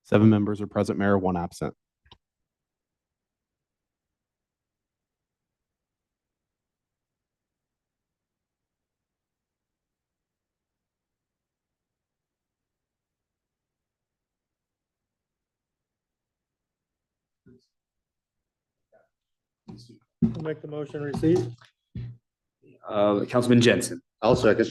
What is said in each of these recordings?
Seven members are present, Mayor, one absent. I'll make the motion receive. Councilman Jensen. I'll second.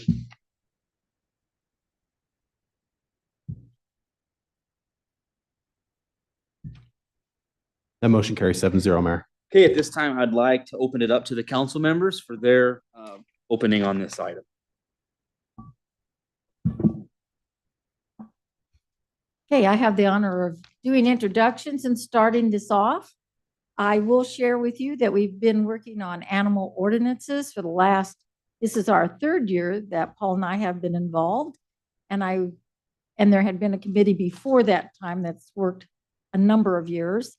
That motion carries 7-0, Mayor. Okay, at this time, I'd like to open it up to the council members for their opening on this item. Okay, I have the honor of doing introductions and starting this off. I will share with you that we've been working on animal ordinances for the last, this is our third year that Paul and I have been involved. And there had been a committee before that time that's worked a number of years.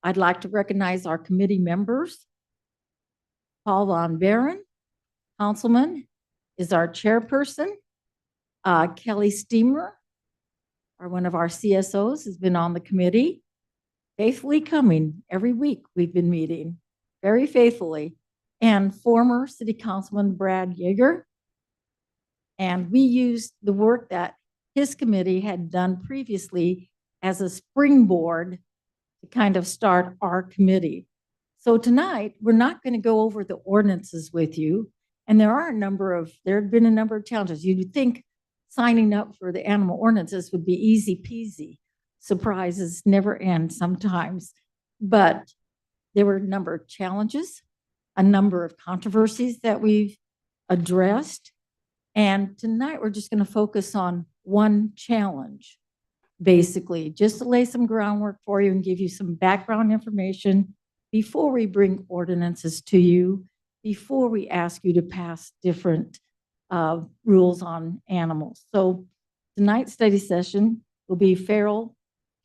I'd like to recognize our committee members. Paul Von Baron, councilman, is our chairperson. Kelly Steamer, one of our CSOs, has been on the committee, faithfully coming every week. We've been meeting very faithfully. And former City Councilman Brad Yeager. And we used the work that his committee had done previously as a springboard to kind of start our committee. So tonight, we're not going to go over the ordinances with you. And there have been a number of challenges. You'd think signing up for the animal ordinances would be easy peasy. Surprises never end sometimes. But there were a number of challenges, a number of controversies that we've addressed. And tonight, we're just going to focus on one challenge, basically, just to lay some groundwork for you and give you some background information before we bring ordinances to you, before we ask you to pass different rules on animals. So tonight's study session will be feral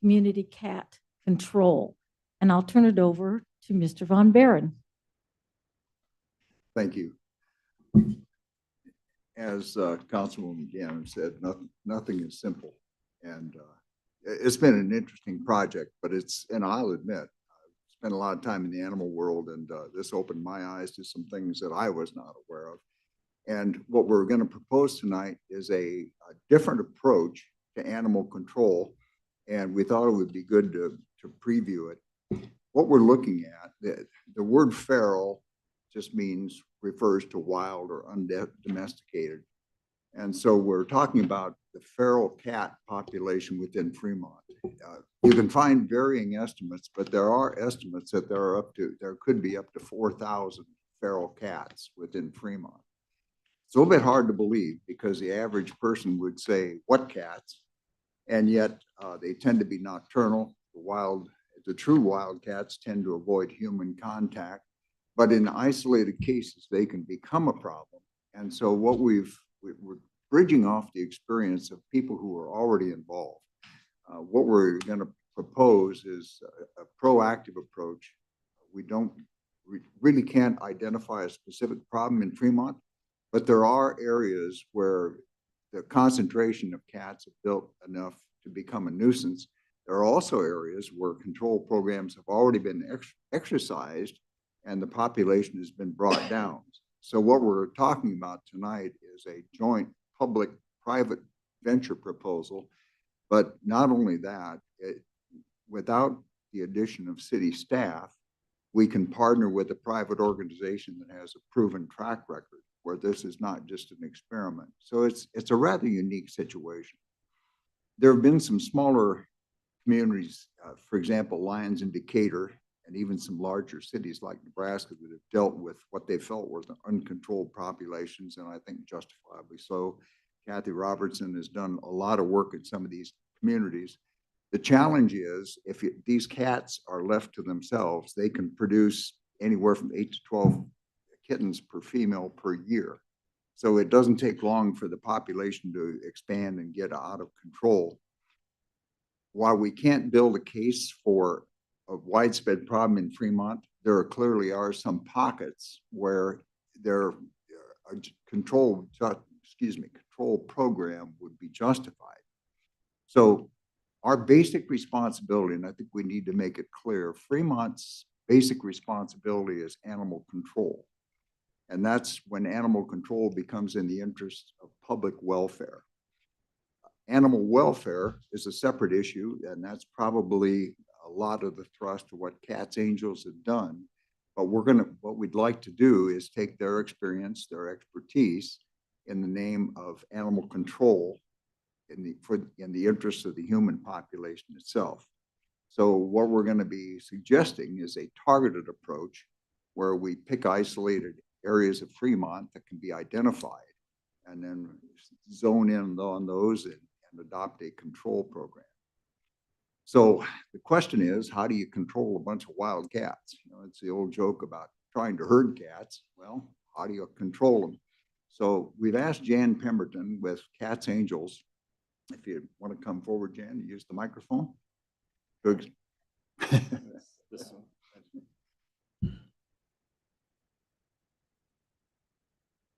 community cat control. And I'll turn it over to Mr. Von Baron. Thank you. As Councilwoman Gannon said, nothing is simple. And it's been an interesting project, but and I'll admit, I've spent a lot of time in the animal world, and this opened my eyes to some things that I was not aware of. And what we're going to propose tonight is a different approach to animal control. And we thought it would be good to preview it. What we're looking at, the word feral just refers to wild or undomesticated. And so we're talking about the feral cat population within Fremont. You can find varying estimates, but there are estimates that there could be up to 4,000 feral cats within Fremont. It's a little bit hard to believe because the average person would say, what cats? And yet they tend to be nocturnal. The true wild cats tend to avoid human contact, but in isolated cases, they can become a problem. And so what we're bridging off the experience of people who are already involved. What we're going to propose is a proactive approach. We really can't identify a specific problem in Fremont, but there are areas where the concentration of cats have built enough to become a nuisance. There are also areas where control programs have already been exercised and the population has been brought down. So what we're talking about tonight is a joint public-private venture proposal, but not only that, without the addition of city staff, we can partner with a private organization that has a proven track record where this is not just an experiment. So it's a rather unique situation. There have been some smaller communities, for example, Lyons and Decatur, and even some larger cities like Nebraska that have dealt with what they felt were the uncontrolled populations, and I think justifiably so. Kathy Robertson has done a lot of work in some of these communities. The challenge is if these cats are left to themselves, they can produce anywhere from 8 to 12 kittens per female per year. So it doesn't take long for the population to expand and get out of control. While we can't build a case for a widespread problem in Fremont, there clearly are some pockets where a control program would be justified. So our basic responsibility, and I think we need to make it clear, Fremont's basic responsibility is animal control. And that's when animal control becomes in the interest of public welfare. Animal welfare is a separate issue, and that's probably a lot of the thrust of what Cats Angels have done. But what we'd like to do is take their experience, their expertise in the name of animal control in the interest of the human population itself. So what we're going to be suggesting is a targeted approach where we pick isolated areas of Fremont that can be identified and then zone in on those and adopt a control program. So the question is, how do you control a bunch of wild cats? You know, it's the old joke about trying to herd cats. Well, how do you control them? So we've asked Jan Pemberton with Cats Angels, if you want to come forward, Jan, to use the microphone. This one.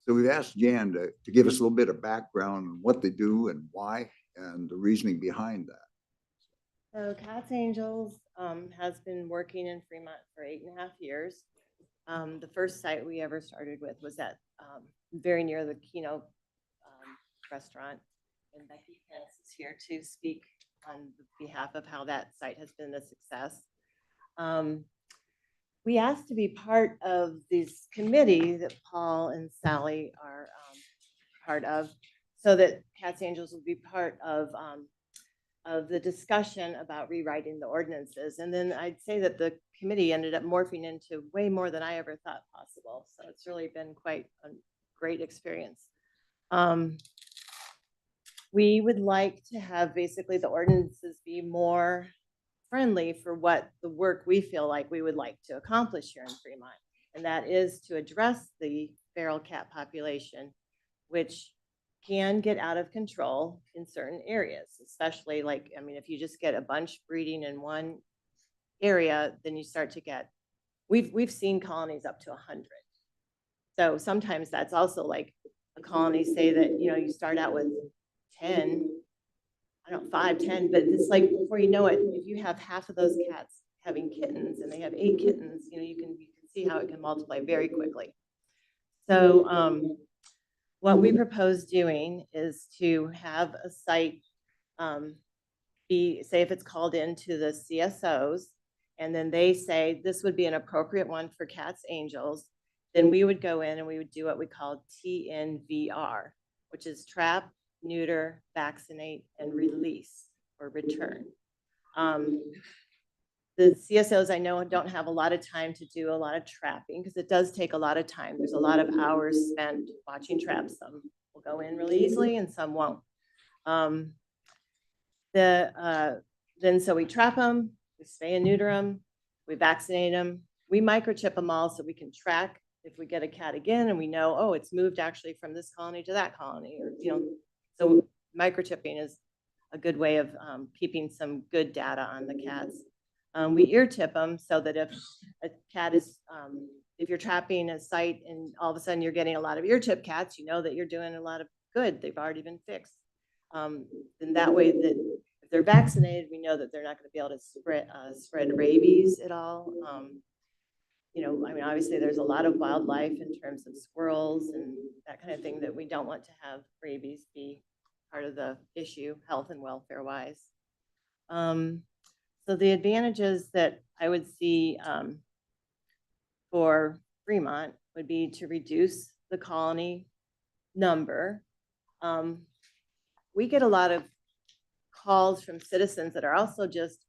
So we've asked Jan to give us a little bit of background on what they do and why and the reasoning behind that. So Cats Angels has been working in Fremont for 8.5 years. The first site we ever started with was at very near the Keno restaurant. And Becky Pence is here to speak on behalf of how that site has been a success. We asked to be part of this committee that Paul and Sally are part of, so that Cats Angels will be part of the discussion about rewriting the ordinances. And then I'd say that the committee ended up morphing into way more than I ever thought possible. So it's really been quite a great experience. We would like to have basically the ordinances be more friendly for what the work we feel like we would like to accomplish here in Fremont. And that is to address the feral cat population, which can get out of control in certain areas, especially like, I mean, if you just get a bunch breeding in one area, then you start to get, we've seen colonies up to 100. So sometimes that's also like a colony, say that, you know, you start out with 10, I don't know, 5, 10, but it's like before you know it, if you have half of those cats having kittens and they have 8 kittens, you know, you can see how it can multiply very quickly. So what we propose doing is to have a site say if it's called into the CSOs, and then they say this would be an appropriate one for Cats Angels, then we would go in and we would do what we call TNVR, which is trap, neuter, vaccinate, and release or return. The CSOs I know don't have a lot of time to do a lot of trapping because it does take a lot of time. There's a lot of hours spent watching traps. Some will go in really easily and some won't. Then so we trap them, we spay and neuter them, we vaccinate them, we microchip them all so we can track if we get a cat again and we know, oh, it's moved actually from this colony to that colony, or, you know, so microchipping is a good way of keeping some good data on the cats. We ear tip them so that if a cat is, if you're trapping a site and all of a sudden you're getting a lot of ear tip cats, you know that you're doing a lot of good. They've already been fixed. Then that way that if they're vaccinated, we know that they're not going to be able to spread rabies at all. You know, I mean, obviously there's a lot of wildlife in terms of squirrels and that kind of thing that we don't want to have rabies be part of the issue, health and welfare wise. So the advantages that I would see for Fremont would be to reduce the colony number. We get a lot of calls from citizens that are also just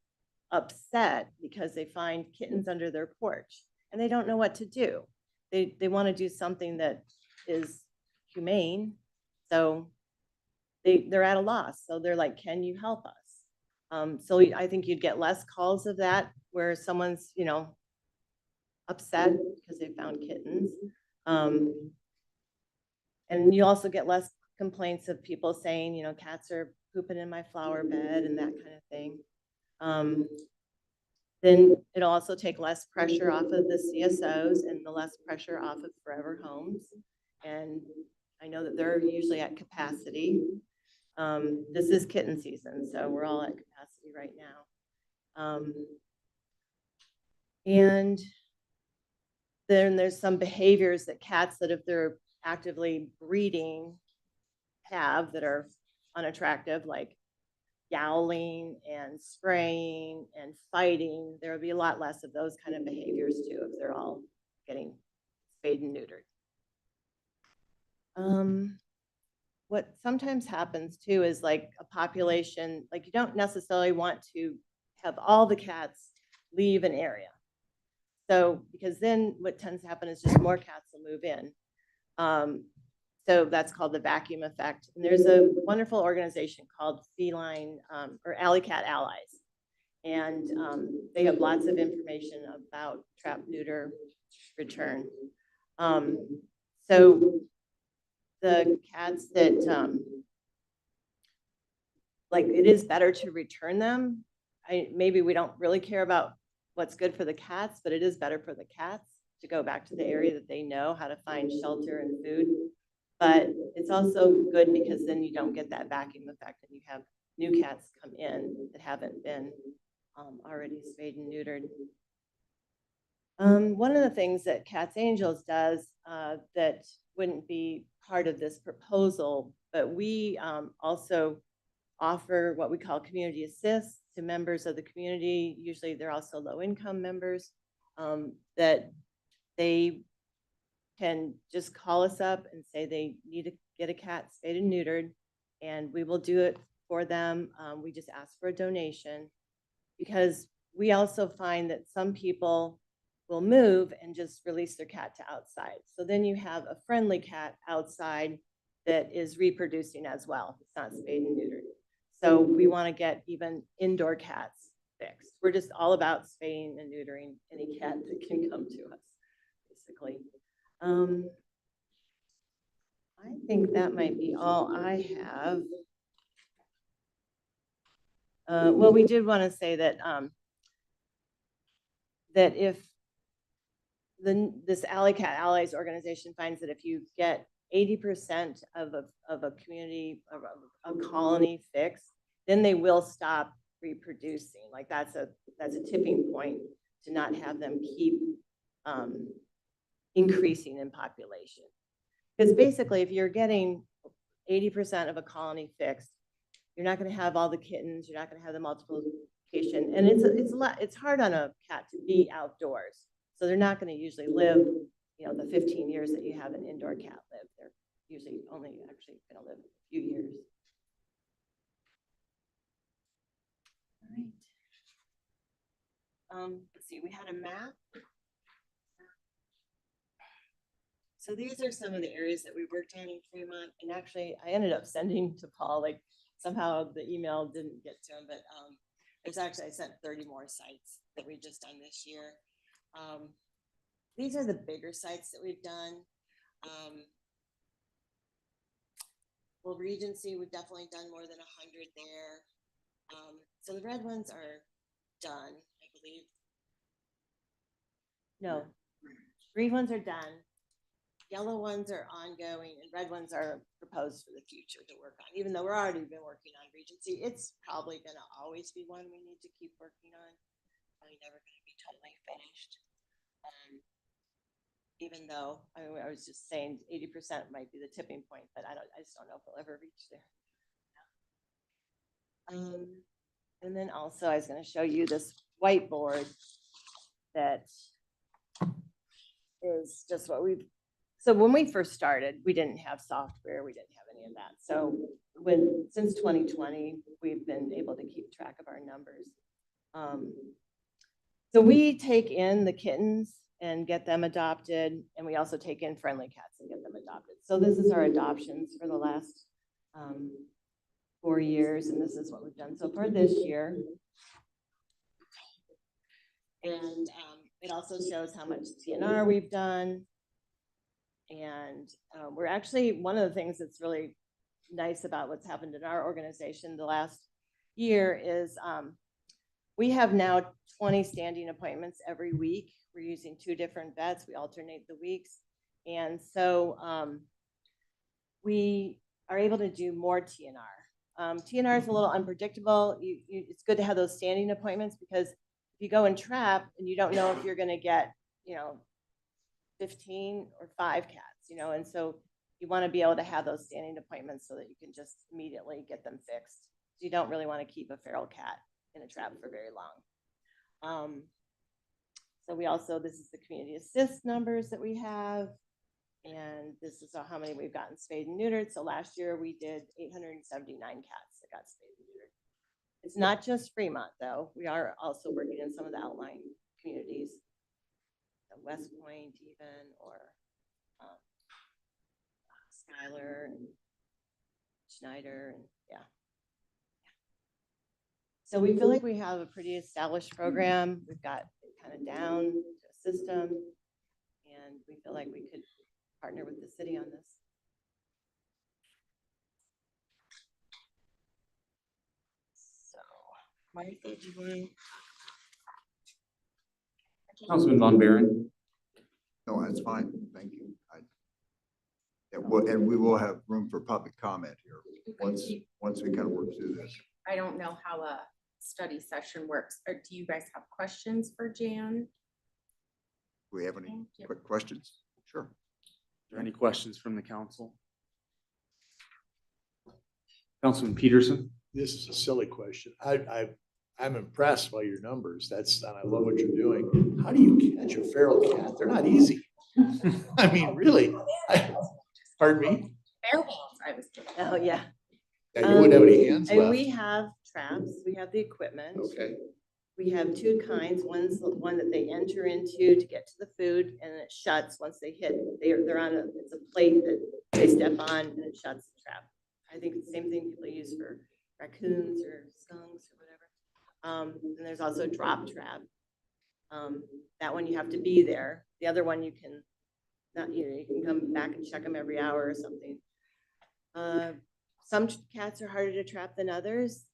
upset because they find kittens under their porch and they don't know what to do. They want to do something that is humane. So they're at a loss. So they're like, can you help us? So I think you'd get less calls of that where someone's, you know, upset because they found kittens. And you also get less complaints of people saying, you know, cats are pooping in my flower bed and that kind of thing. Then it'll also take less pressure off of the CSOs and the less pressure off of Forever Homes. And I know that they're usually at capacity. This is kitten season, so we're all at capacity right now. And then there's some behaviors that cats that if they're actively breeding have that are unattractive, like yowling and spraying and fighting. There will be a lot less of those kind of behaviors too if they're all getting spayed and neutered. What sometimes happens too is like a population, like you don't necessarily want to have all the cats leave an area. So, because then what tends to happen is just more cats will move in. So that's called the vacuum effect. And there's a wonderful organization called Feline or Alley Cat Allies. And they have lots of information about trap, neuter, return. So the cats that, like it is better to return them. Maybe we don't really care about what's good for the cats, but it is better for the cats to go back to the area that they know how to find shelter and food. But it's also good because then you don't get that vacuum effect and you have new cats come in that haven't been already spayed and neutered. One of the things that Cats Angels does that wouldn't be part of this proposal, but we also offer what we call community assist to members of the community. Usually they're also low-income members that they can just call us up and say they need to get a cat spayed and neutered, and we will do it for them. We just ask for a donation because we also find that some people will move and just release their cat to outside. So then you have a friendly cat outside that is reproducing as well. It's not spayed and neutered. So we want to get even indoor cats fixed. We're just all about spaying and neutering any cat that can come to us, basically. I think that might be all I have. Well, we did want to say that that if this Alley Cat Allies organization finds that if you get 80% of a community, of a colony fixed, then they will stop reproducing. Like that's a tipping point to not have them keep increasing in population. Because basically, if you're getting 80% of a colony fixed, you're not going to have all the kittens. You're not going to have the multiplication, and it's hard on a cat to be outdoors. So they're not going to usually live, you know, the 15 years that you have an indoor cat live. They're usually only actually going to live a few years. All right. Let's see. We had a map. So these are some of the areas that we worked on in Fremont, and actually I ended up sending to Paul, like somehow the email didn't get to him, but there's actually, I sent 30 more sites that we've just done this year. These are the bigger sites that we've done. Well, Regency, we've definitely done more than 100 there. So the red ones are done, I believe. No, green ones are done. Yellow ones are ongoing, and red ones are proposed for the future to work on. Even though we're already been working on Regency, it's probably going to always be one we need to keep working on. Probably never going to be totally finished. Even though I was just saying 80% might be the tipping point, but I just don't know if we'll ever reach there. And then also I was going to show you this whiteboard that is just what we've. So when we first started, we didn't have software, we didn't have any of that. So since 2020, we've been able to keep track of our numbers. So we take in the kittens and get them adopted, and we also take in friendly cats and get them adopted. So this is our adoptions for the last 4 years, and this is what we've done so far this year. And it also shows how much TNR we've done. And we're actually, one of the things that's really nice about what's happened in our organization the last year is we have now 20 standing appointments every week. We're using 2 different vets. We alternate the weeks. And so we are able to do more TNR. TNR is a little unpredictable. It's good to have those standing appointments because if you go and trap and you don't know if you're gonna get, 15 or 5 cats, and so you want to be able to have those standing appointments so that you can just immediately get them fixed. You don't really want to keep a feral cat in a trap for very long. So this is the community assist numbers that we have. And this is how many we've gotten spayed and neutered. So last year we did 879 cats that got spayed and neutered. It's not just Fremont though. We are also working in some of the outlying communities, West Point even, or Schuyler and Schneider, and yeah. So we feel like we have a pretty established program. We've got it kind of down to a system, and we feel like we could partner with the city on this. So, Martha, do you want? Councilman Von Baron. No, that's fine. Thank you. And we will have room for public comment here once we kind of work through this. I don't know how a study session works. Or do you guys have questions for Jan? Do we have any quick questions? Sure. Are there any questions from the council? Councilman Peterson? This is a silly question. I'm impressed by your numbers. And I love what you're doing. How do you catch a feral cat? They're not easy. I mean, really. Pardon me? Fair hands, I was thinking. Oh, yeah. Yeah, you wouldn't have any hands And left. we have traps, we have the equipment. Okay. We have two kinds. One's the one that they enter into to get to the food, and it shuts once they hit. They're on it's a plate that they step on and it shuts the trap. I think it's the same thing people use for raccoons or skunks or whatever. And there's also a drop trap. That one you have to be there. The other one you can not, you can come back and check them every hour or something. Some cats are harder to trap than others.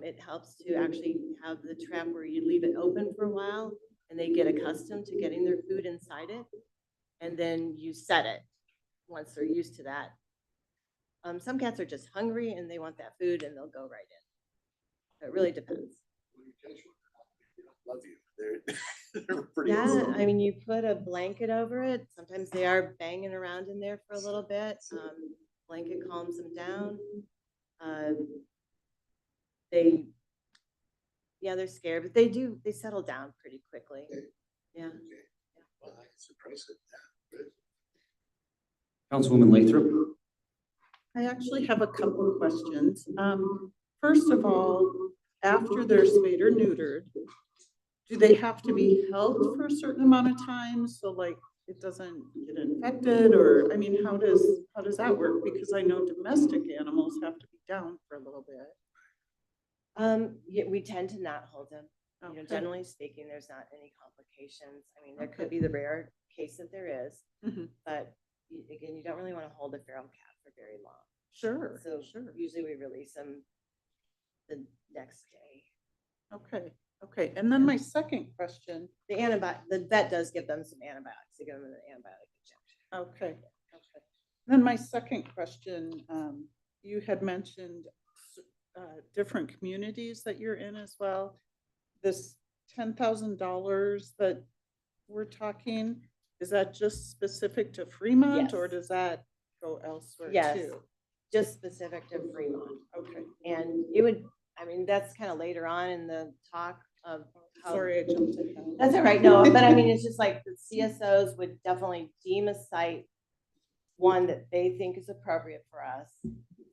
It helps to actually have the trap where you leave it open for a while and they get accustomed to getting their food inside it. And then you set it once they're used to that. Some cats are just hungry and they want that food and they'll go right in. It really depends. Love you. They're pretty Yeah, awesome. I mean, you put a blanket over it. Sometimes they are banging around in there for a little bit. Blanket calms them down. They're scared, but they settle down pretty quickly. Yeah. Well, I'm surprised at that. Good. Councilwoman Lathrop? I actually have a couple of questions. First of all, after they're spayed or neutered, do they have to be held for a certain amount of time? So like it doesn't get infected, or, I mean, how does that work? Because I know domestic animals have to be down for a little bit. Yeah, we tend to not hold them. Okay. Generally speaking, there's not any complications. I mean, there could be the rare case that there is, Mhm. but again, you don't really want to hold a feral cat for very long. Sure, So sure. usually we release them the next day. Okay. And then my second question. The vet does give them some antibiotics. They give them an antibiotic injection. Okay. Then my second question, you had mentioned different communities that you're in as well. This $10,000 that we're talking, is that just specific to Fremont, or Yes. does that go elsewhere Yes. too? Just specific to Fremont. Okay. And it would, I mean, that's kind of later on in the talk of how. Sorry, I jumped ahead. That's all right. No, but I mean, it's just like the CSOs would definitely deem a site one that they think is appropriate for us.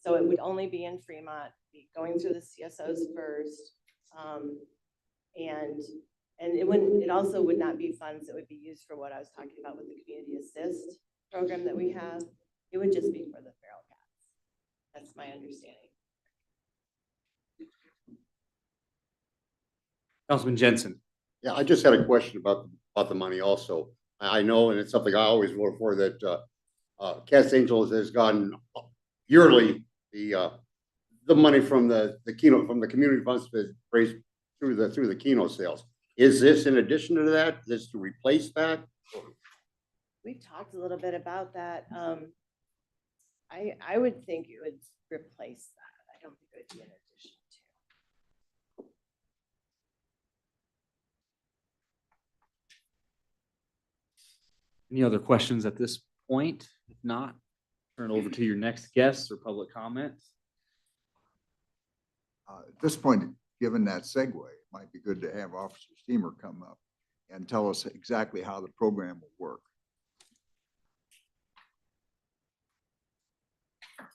So it would only be in Fremont, be going through the CSOs first. And it also would not be funds that would be used for what I was talking about with the community assist program that we have. It would just be for the feral cats. That's my understanding. Councilman Jensen? Yeah, I just had a question about the money also. I know, and it's something I always vote for, that Cats Angels has gotten yearly the money from the Keno, from the community funds that raised through the Keno sales. Is this in addition to that? Is this to replace that? We've talked a little bit about that. I would think it would replace that. I don't think it would be an addition to. Any other questions at this point? If not, turn it over to your next guests or public comments. At this point, given that segue, it might be good to have Officer Steamer come up and tell us exactly how the program will work.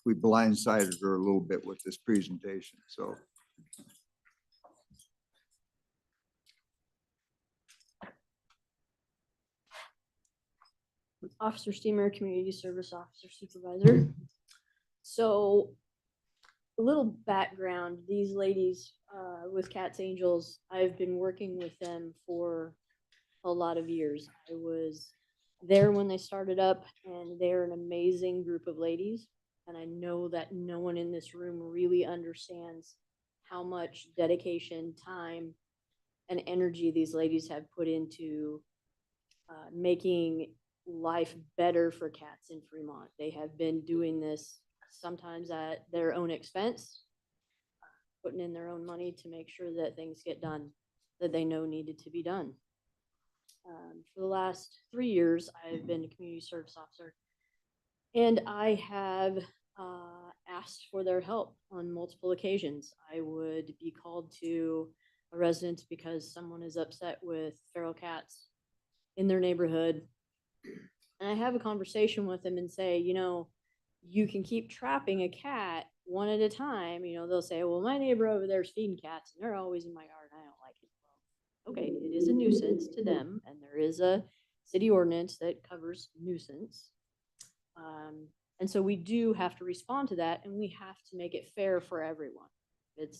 We blindsided her a little bit with this presentation, so. Officer Steamer, Community Service Officer Supervisor. So a little background, these ladies with Cats Angels, I've been working with them for a lot of years. I was there when they started up, and they're an amazing group of ladies. And I know that no one in this room really understands how much dedication, time, and energy these ladies have put into making life better for cats in Fremont. They have been doing this sometimes at their own expense, putting in their own money to make sure that things get done that they know needed to be done. For the last 3 years, I've been a community service officer, and I have asked for their help on multiple occasions. I would be called to a residence because someone is upset with feral cats in their neighborhood. And I have a conversation with them and say, you know, you can keep trapping a cat one at a time. You know, they'll say, well, my neighbor over there is feeding cats and they're always in my yard and I don't like it. Well, okay, it is a nuisance to them, and there is a city ordinance that covers nuisance. And so we do have to respond to that, and we have to make it fair for everyone. It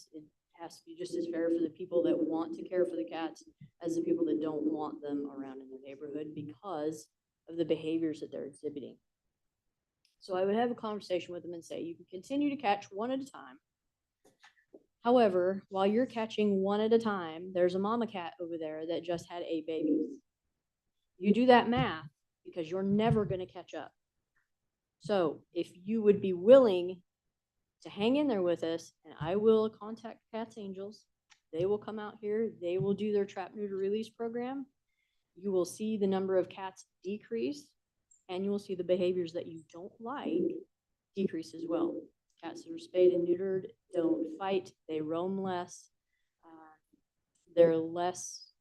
has to be just as fair for the people that want to care for the cats as the people that don't want them around in their neighborhood because of the behaviors that they're exhibiting. So I would have a conversation with them and say, you can continue to catch one at a time. However, while you're catching one at a time, there's a mama cat over there that just had 8 babies. You do that math because you're never going to catch up. So if you would be willing to hang in there with us, and I will contact Cats Angels, they will come out here, they will do their trap, neuter, release program. You will see the number of cats decrease, and you will see the behaviors that you don't like decrease as well. Cats that are spayed and neutered don't fight, they roam less, they're less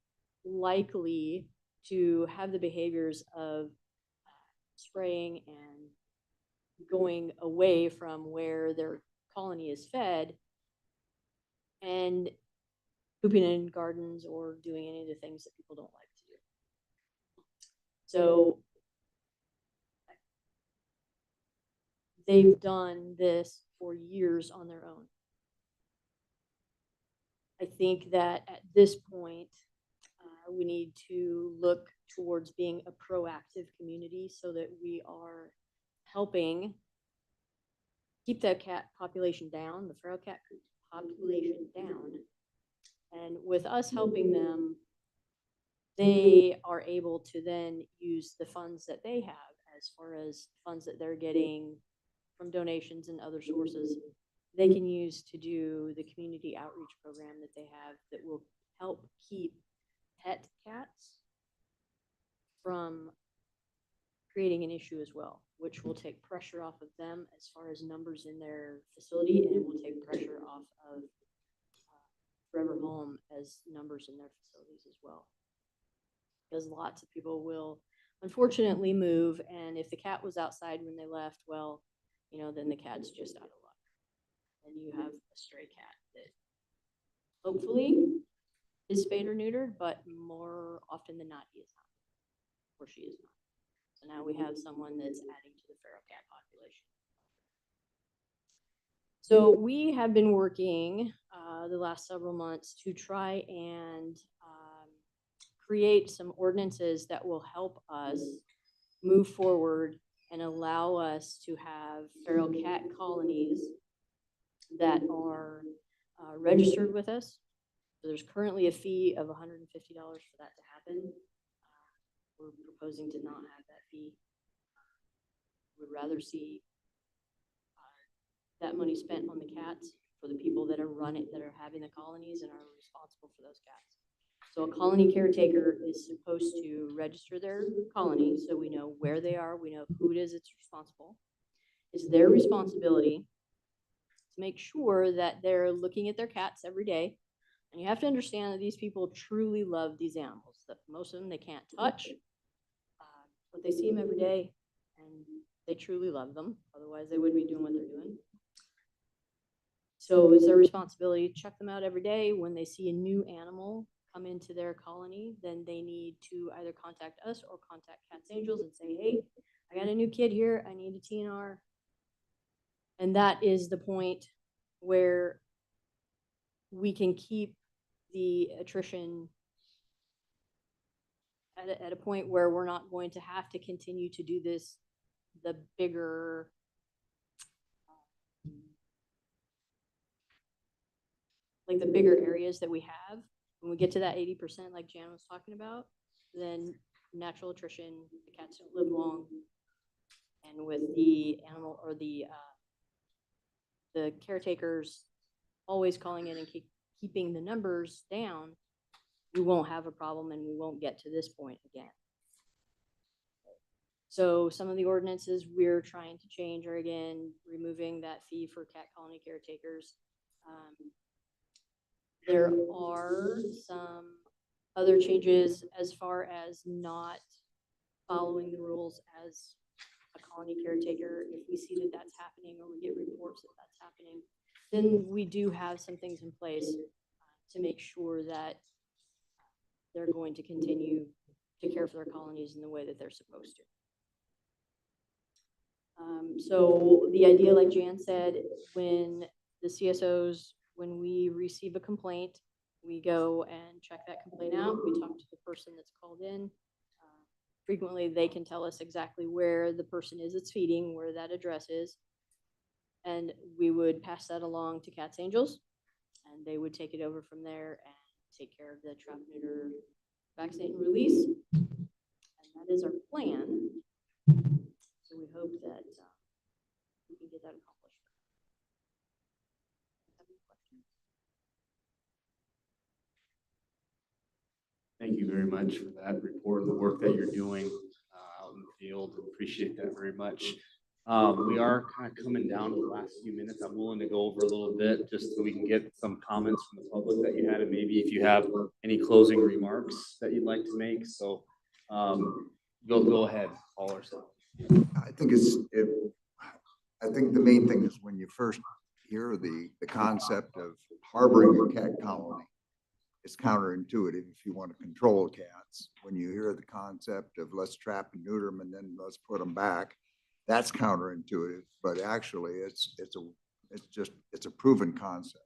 likely to have the behaviors of spraying and going away from where their colony is fed and pooping in gardens or doing any of the things that people don't like to do. So they've done this for years on their own. I think that at this point, we need to look towards being a proactive community so that we are helping keep the cat population down, the feral cat population down. And with us helping them, they are able to then use the funds that they have as far as funds that they're getting from donations and other sources. They can use to do the community outreach program that they have that will help keep pet cats from creating an issue as well, which will take pressure off of them as far as numbers in their facility, and it will take pressure off of Forever Home as numbers in their facilities as well. Because lots of people will unfortunately move, and if the cat was outside when they left, well, you know, then the cat's just out of luck. And you have a stray cat that hopefully is spayed or neutered, but more often than not, he is not, or she is not. So now we have someone that's adding to the feral cat population. So we have been working the last several months to try and create some ordinances that will help us move forward and allow us to have feral cat colonies that are registered with us. So there's currently a fee of $150 for that to happen. We're proposing to not have that fee. We'd rather see that money spent on the cats for the people that are running, that are having the colonies and are responsible for those cats. So a colony caretaker is supposed to register their colony, so we know where they are, we know who it is that's responsible. It's their responsibility to make sure that they're looking at their cats every day. And you have to understand that these people truly love these animals, that most of them they can't touch, but they see them every day and they truly love them. Otherwise they wouldn't be doing what they're doing. So it's their responsibility to check them out every day. When they see a new animal come into their colony, then they need to either contact us or contact Cats Angels and say, hey, I got a new kid here, I need a TNR. And that is the point where we can keep the attrition at a point where we're not going to have to continue to do this, the bigger like the bigger areas that we have. When we get to that 80%, like Jan was talking about, then natural attrition, the cats don't live long. And with the animal or the caretakers always calling in and keeping the numbers down, we won't have a problem and we won't get to this point again. So some of the ordinances we're trying to change are, again, removing that fee for cat colony caretakers. There are some other changes as far as not following the rules as a colony caretaker. If we see that that's happening or we get reports that that's happening, then we do have some things in place to make sure that they're going to continue to care for their colonies in the way that they're supposed to. So the idea, like Jan said, when the CSOs, when we receive a complaint, we go and check that complaint out. We talk to the person that's called in. Frequently, they can tell us exactly where the person is that's feeding, where that address is. And we would pass that along to Cats Angels, and they would take it over from there and take care of the trap, neuter, vaccinate, and release. And that is our plan. So we hope that we can get that accomplished. Thank you very much for that report, the work that you're doing out in the field. Appreciate that very much. We are kind of coming down to the last few minutes. I'm willing to go over a little bit just so we can get some comments from the public that you had, and maybe if you have any closing remarks that you'd like to make. So go ahead, caller. I think I think the main thing is when you first hear the concept of harboring a cat colony, it's counterintuitive if you want to control cats. When you hear the concept of let's trap and neuter them and then let's put them back, that's counterintuitive. But actually, it's a proven concept.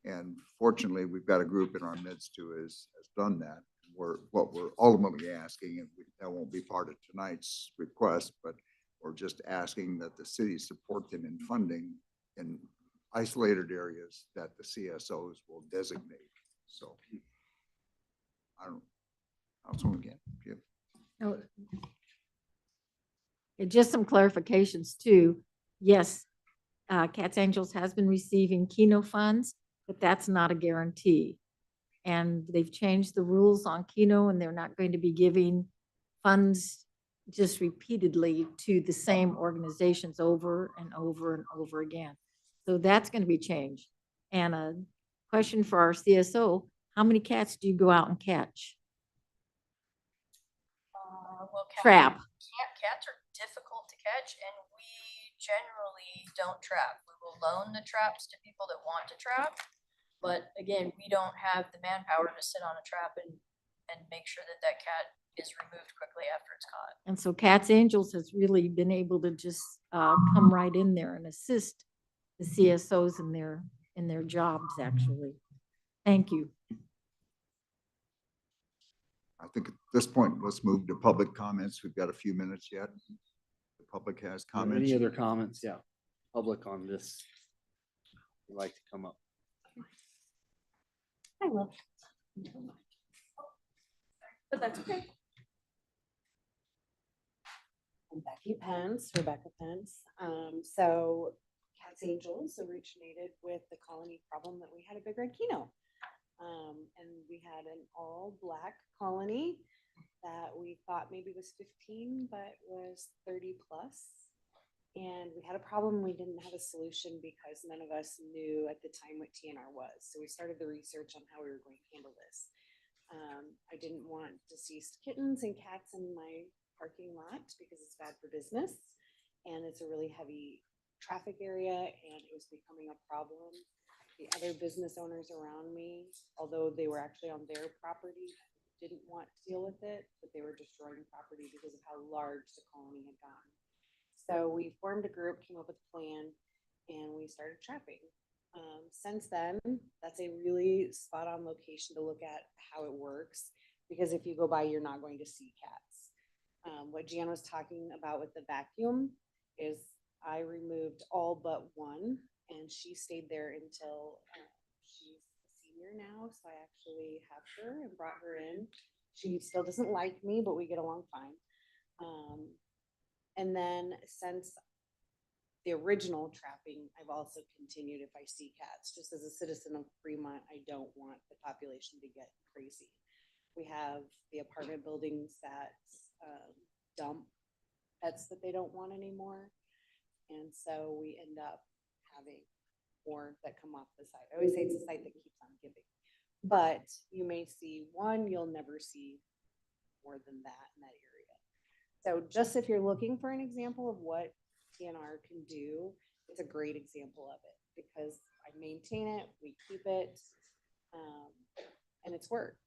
And fortunately, we've got a group in our midst who has done that. What we're ultimately asking, and that won't be part of tonight's request, but we're just asking that the city support them in funding in isolated areas that the CSOs will designate. So I don't, Councilwoman again. No. Just some clarifications too. Yes, Cats Angels has been receiving Keno funds, but that's not a guarantee. And they've changed the rules on Keno, and they're not going to be giving funds just repeatedly to the same organizations over and over and over again. So that's going to be changed. And a question for our CSO, how many cats do you go out and catch? Well, Trap. Cats are difficult to catch, and we generally don't trap. We will loan the traps to people that want to trap. But again, we don't have the manpower to sit on a trap and make sure that that cat is removed quickly after it's caught. And so Cats Angels has really been able to just come right in there and assist the CSOs in their jobs, actually. Thank you. I think at this point, let's move to public comments. We've got a few minutes yet. The public has comments. Any other comments? Yeah, public on this. Would like to come up. I will. But that's okay. I'm Becky Pence, Rebecca Pence. So Cat's Angels originated with the colony problem that we had a Big Red Keno. And we had an all-black colony that we thought maybe was 15, but was 30 plus. And we had a problem. We didn't have a solution because none of us knew at the time what TNR was. So we started the research on how we were going to handle this. I didn't want deceased kittens and cats in my parking lot because it's bad for business. And it's a really heavy traffic area and it was becoming a problem. The other business owners around me, although they were actually on their property, didn't want to deal with it, but they were destroying property because of how large the colony had gotten. So we formed a group, came up with a plan, and we started trapping. Since then, that's a really spot on location to look at how it works, because if you go by, you're not going to see cats. What Jan was talking about with the vacuum is I removed all but one, and she stayed there until she's a senior now, so I actually have her and brought her in. She still doesn't like me, but we get along fine. And then since the original trapping, I've also continued if I see cats. Just as a citizen of Fremont, I don't want the population to get crazy. We have the apartment buildings that dump pets that they don't want anymore. And so we end up having more that come off the site. I always say it's a site that keeps on giving. But you may see one, you'll never see more than that in that area. So just if you're looking for an example of what TNR can do, it's a great example of it because I maintain it, we keep it, and it's worked.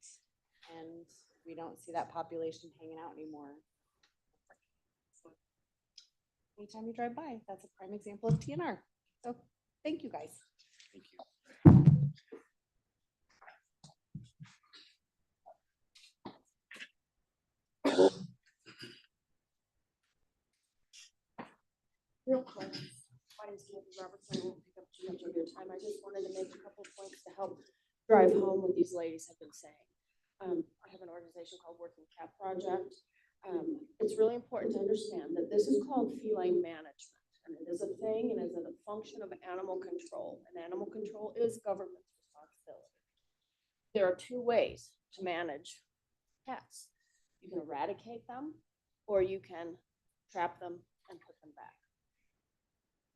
And we don't see that population hanging out anymore. So anytime you drive by, that's a prime example of TNR. So thank you guys. Thank you. Real quick, my name is Kathy Robertson. I won't pick up too much of your time. I just wanted to make a couple of points to help drive home what these ladies have been saying. I have an organization called Working Cat Project. It's really important to understand that this is called feline management, and it is a thing and is a function of animal control. And animal control is government's responsibility. There are two ways to manage cats. You can eradicate them, or you can trap them and put them back.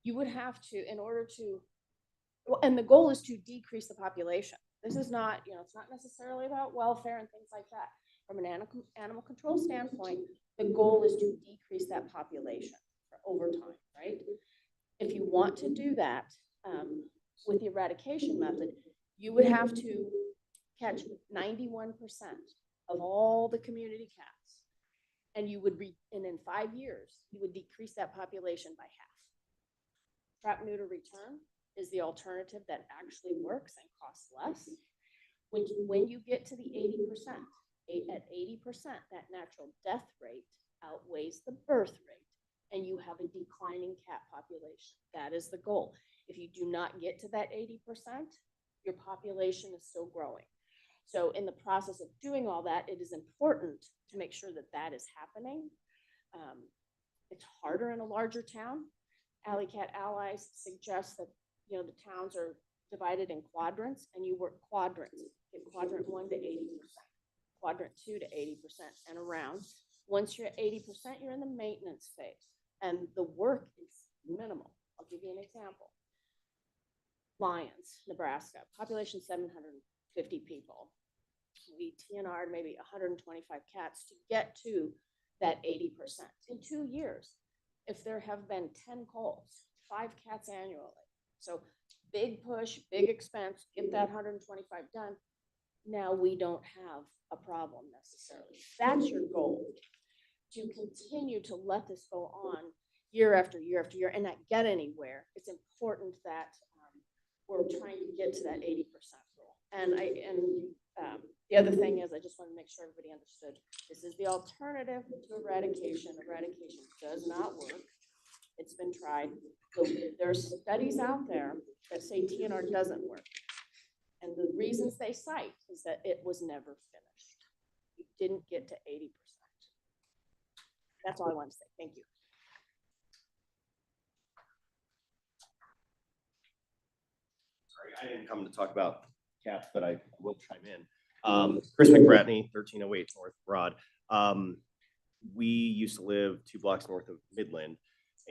You would have to, in order to, well, and the goal is to decrease the population. This is not, it's not necessarily about welfare and things like that. From an animal control standpoint, the goal is to decrease that population over time, right? If you want to do that with the eradication method, you would have to catch 91% of all the community cats. And you would, and in 5 years, you would decrease that population by half. Trap, neuter, return is the alternative that actually works and costs less. When you get to the 80%, at 80%, that natural death rate outweighs the birth rate, and you have a declining cat population. That is the goal. If you do not get to that 80%, your population is still growing. So in the process of doing all that, it is important to make sure that that is happening. It's harder in a larger town. Alley Cat Allies suggests that the towns are divided in quadrants, and you work quadrants. Get quadrant 1 to 80%, quadrant 2 to 80%, and around. Once you're at 80%, you're in the maintenance phase, and the work is minimal. I'll give you an example. Lyons, Nebraska, population 750 people. We TNR'd maybe 125 cats to get to that 80%. In 2 years, if there have been 10 calls, 5 cats annually. So big push, big expense, get that 125 done. Now we don't have a problem necessarily. That's your goal, to continue to let this go on year after year after year and not get anywhere. It's important that we're trying to get to that 80% goal. And the other thing is, I just want to make sure everybody understood, this is the alternative to eradication. Eradication does not work. It's been tried. So there's studies out there that say TNR doesn't work. And the reasons they cite is that it was never finished. You didn't get to 80%. That's all I want to say. Thank you. sorry, I didn't come to talk about cats, but I will chime in. Chris McBratney, 1308 North Broad. We used to live 2 blocks north of Midland,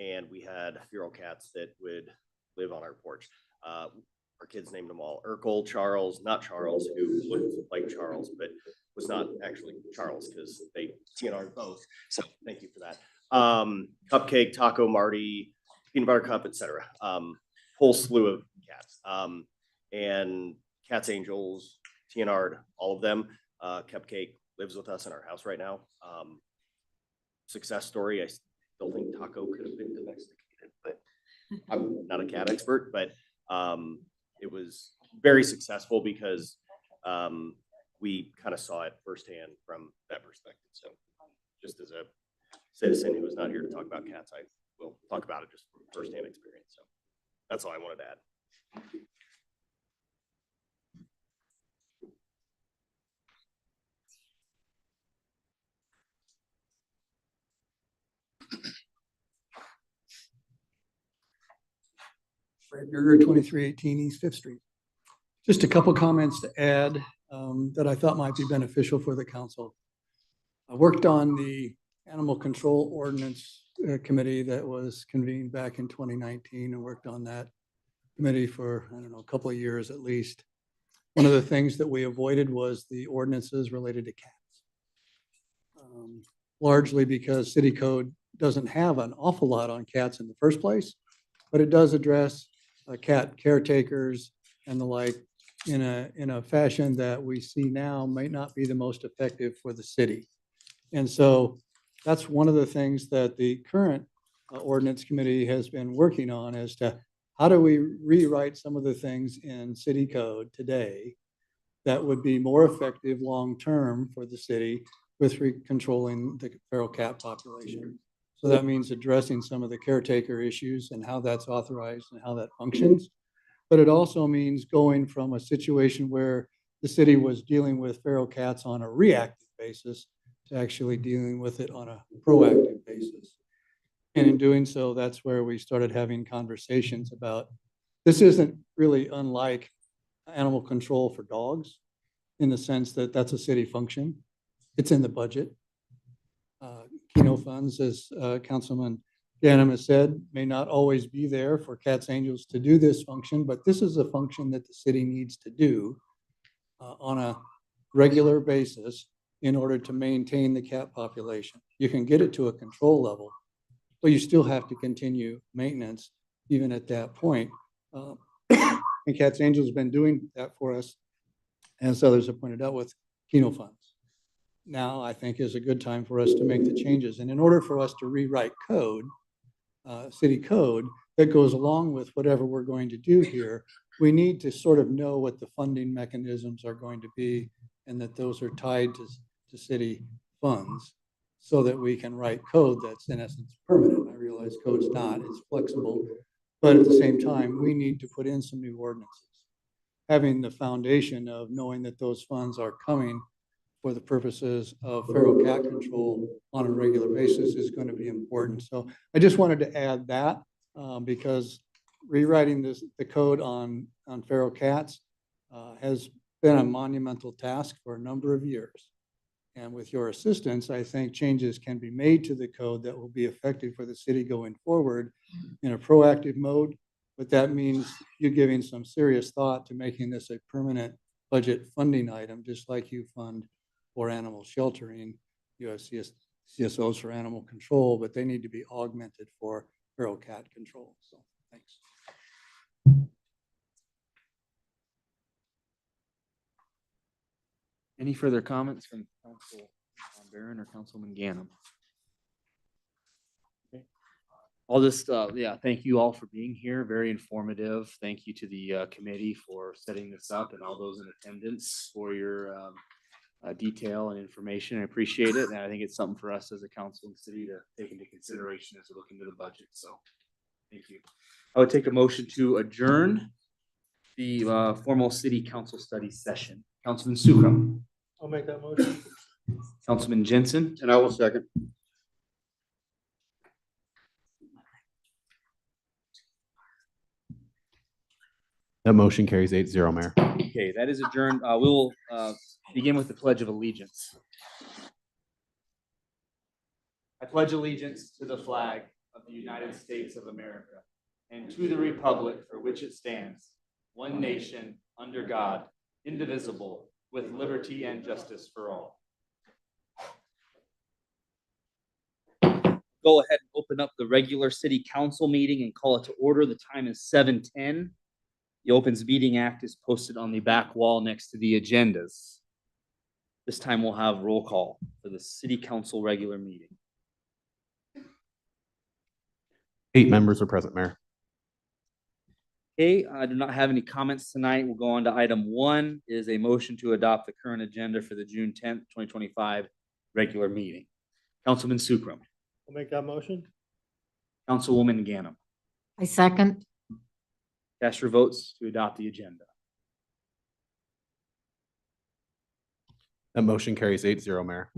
and we had feral cats that would live on our porch. Our kids named them all Urkel, Charles, not Charles, who looked like Charles, but was not actually Charles because they TNR both. So thank you for that. Cupcake, Taco, Marty, Peanut Butter Cup, etc. Whole slew of cats. And Cat's Angels, TNR'd all of them. Cupcake lives with us in our house right now. Success story. I still think Taco could have been domesticated, but I'm not a cat expert, but it was very successful because we kind of saw it firsthand from that perspective. So just as a citizen who is not here to talk about cats, I will talk about it just from firsthand experience. So that's all I wanted to add. Fred Gerger, 2318 East Fifth Street. Just a couple comments to add that I thought might be beneficial for the council. I worked on the Animal Control Ordinance Committee that was convened back in 2019 and worked on that committee for, I don't know, a couple of years at least. One of the things that we avoided was the ordinances related to cats. Largely because city code doesn't have an awful lot on cats in the first place, but it does address cat caretakers and the like in a fashion that we see now might not be the most effective for the city. And so that's one of the things that the current ordinance committee has been working on as to how do we rewrite some of the things in city code today that would be more effective long-term for the city with controlling the feral cat population. So that means addressing some of the caretaker issues and how that's authorized and how that functions. But it also means going from a situation where the city was dealing with feral cats on a reactive basis to actually dealing with it on a proactive basis. And in doing so, that's where we started having conversations about, this isn't really unlike animal control for dogs in the sense that that's a city function. It's in the budget. Keno funds, as Councilman Ganem has said, may not always be there for Cat's Angels to do this function, but this is a function that the city needs to do on a regular basis in order to maintain the cat population. You can get it to a control level, but you still have to continue maintenance even at that point. And Cat's Angels has been doing that for us, as others have pointed out, with Keno funds. Now, I think is a good time for us to make the changes. And in order for us to rewrite code, city code, that goes along with whatever we're going to do here, we need to sort of know what the funding mechanisms are going to be and that those are tied to city funds so that we can write code that's in essence permanent. I realize code's not, it's flexible, but at the same time, we need to put in some new ordinances. Having the foundation of knowing that those funds are coming for the purposes of feral cat control on a regular basis is going to be important. So I just wanted to add that because rewriting the code on feral cats has been a monumental task for a number of years. And with your assistance, I think changes can be made to the code that will be effective for the city going forward in a proactive mode. But that means you giving some serious thought to making this a permanent budget funding item, just like you fund for animal sheltering. You have CSOs for animal control, but they need to be augmented for feral cat control. So thanks. Any further comments from Council Barron or Councilman Ganem? Okay. I'll just, thank you all for being here. Very informative. Thank you to the committee for setting this up and all those in attendance for your detail and information. I appreciate it. And I think it's something for us as a council and city to take into consideration as we look into the budget. So thank you. I would take a motion to adjourn the formal city council study session. Councilman Sukum. I'll make that motion. Councilman Jensen. And I will second. That motion carries 8-0, Mayor. Okay, that is adjourned. We will begin with the Pledge of Allegiance. I pledge allegiance to the flag of the United States of America and to the republic for which it stands, one nation, under God, indivisible, with liberty and justice for all. Go ahead and open up the regular city council meeting and call it to order. The time is 7:10. The Opens Meeting Act is posted on the back wall next to the agendas. This time we'll have roll call for the city council regular meeting. 8 members are present, Mayor. Okay, I do not have any comments tonight. We'll go on to item 1 is a motion to adopt the current agenda for the June 10th, 2025 regular meeting. Councilman Sukram. I'll make that motion. Councilwoman Ganem. I second. Cast your votes to adopt the agenda. That motion carries 8-0, Mayor.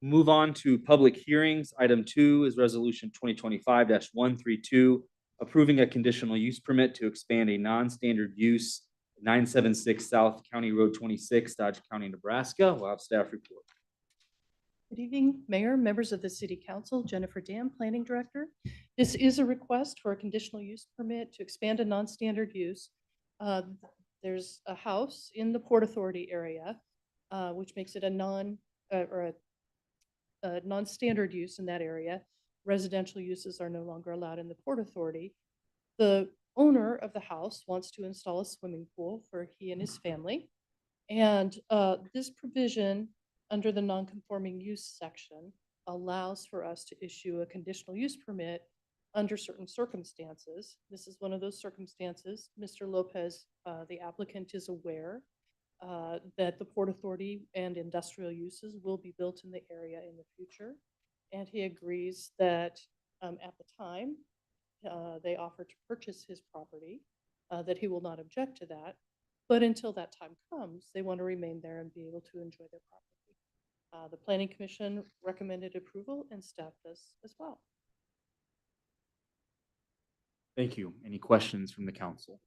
Move on to public hearings. Item 2 is resolution 2025-132, approving a conditional use permit to expand a non-standard use 976 South County Road 26, Dodge County, Nebraska. We'll have staff report. Good evening, Mayor, members of the City Council, Jennifer Dam, Planning Director. This is a request for a conditional use permit to expand a non-standard use. There's a house in the Port Authority area, which makes it a non-standard use in that area. Residential uses are no longer allowed in the Port Authority. The owner of the house wants to install a swimming pool for he and his family. And this provision under the non-conforming use section allows for us to issue a conditional use permit under certain circumstances. This is one of those circumstances. Mr. Lopez, the applicant, is aware that the Port Authority and industrial uses will be built in the area in the future. And he agrees that at the time they offer to purchase his property, that he will not object to that. But until that time comes, they want to remain there and be able to enjoy their property. The Planning Commission recommended approval and staff does as well. Thank you. Any questions from the council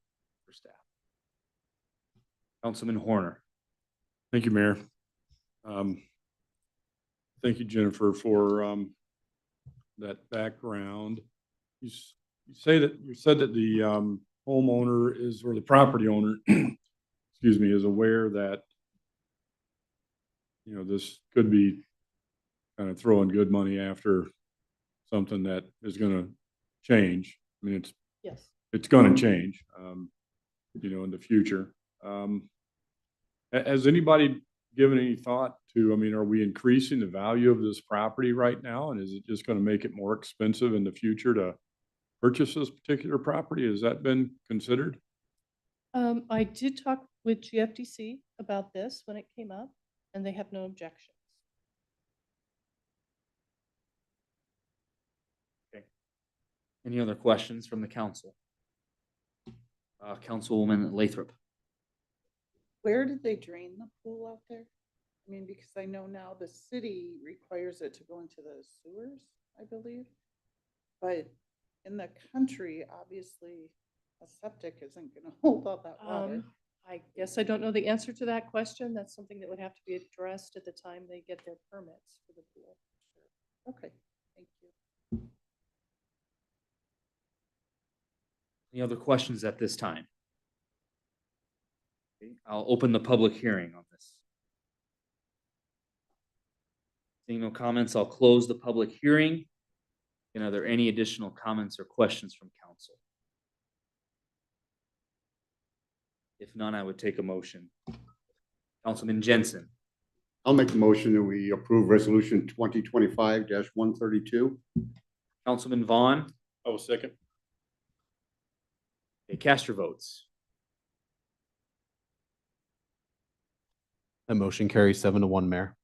for staff? Councilman Horner. Thank you, Mayor. Thank you, Jennifer, for that background. You said that the homeowner is, or the property owner, excuse me, is aware that, you know, this could be kind of throwing good money after something that is going to change. I mean, it's going to change, you know, in the future. Has anybody given any thought to, I mean, are we increasing the value of this property right now? And is it just going to make it more expensive in the future to purchase this particular property? Has that been considered? I did talk with GFDC about this when it came up, and they have no objections. Okay. Any other questions from the council? Councilwoman Lathrop. Where did they drain the pool out there? I mean, because I know now the city requires it to go into the sewers, I believe. But in the country, obviously, a septic isn't going to hold all that water. I guess I don't know the answer to that question. That's something that would have to be addressed at the time they get their permits for the pool. Okay, thank you. Any other questions at this time? Okay, I'll open the public hearing on this. Seeing no comments, I'll close the public hearing. And are there any additional comments or questions from council? If none, I would take a motion. Councilman Jensen. I'll make the motion that we approve resolution 2025-132. Councilman Vaughn. I will second. Okay, cast your votes. That motion carries 7-1, Mayor.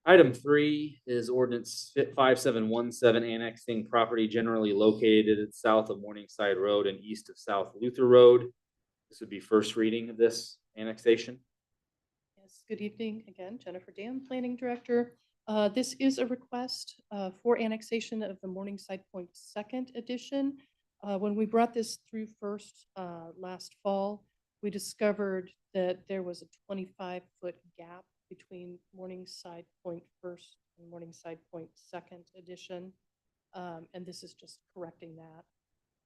Item 3 is ordinance 5717, annexing property generally located south of Morningside Road and east of South Luther Road. This would be first reading of this annexation. Yes, good evening again, Jennifer Dam, Planning Director. This is a request for annexation of the Morningside Point Second Edition. When we brought this through first last fall, we discovered that there was a 25-foot gap between Morningside Point First and Morningside Point Second Edition. And this is just correcting that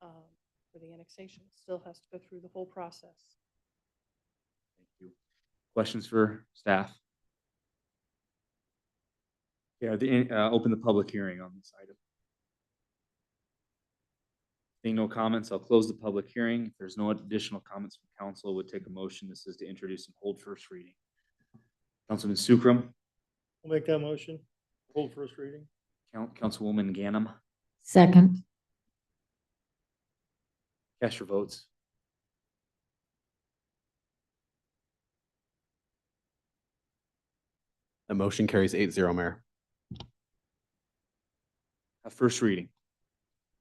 for the annexation. Still has to go through the whole process. Thank you. Questions for staff? Yeah, open the public hearing on this item. Seeing no comments, I'll close the public hearing. If there's no additional comments from council, would take a motion. This is to introduce and hold first reading. Councilman Sukram, I'll make that motion. Hold first reading. Councilwoman Ganem, Second. cast your votes. The motion carries 8-0, Mayor. First reading.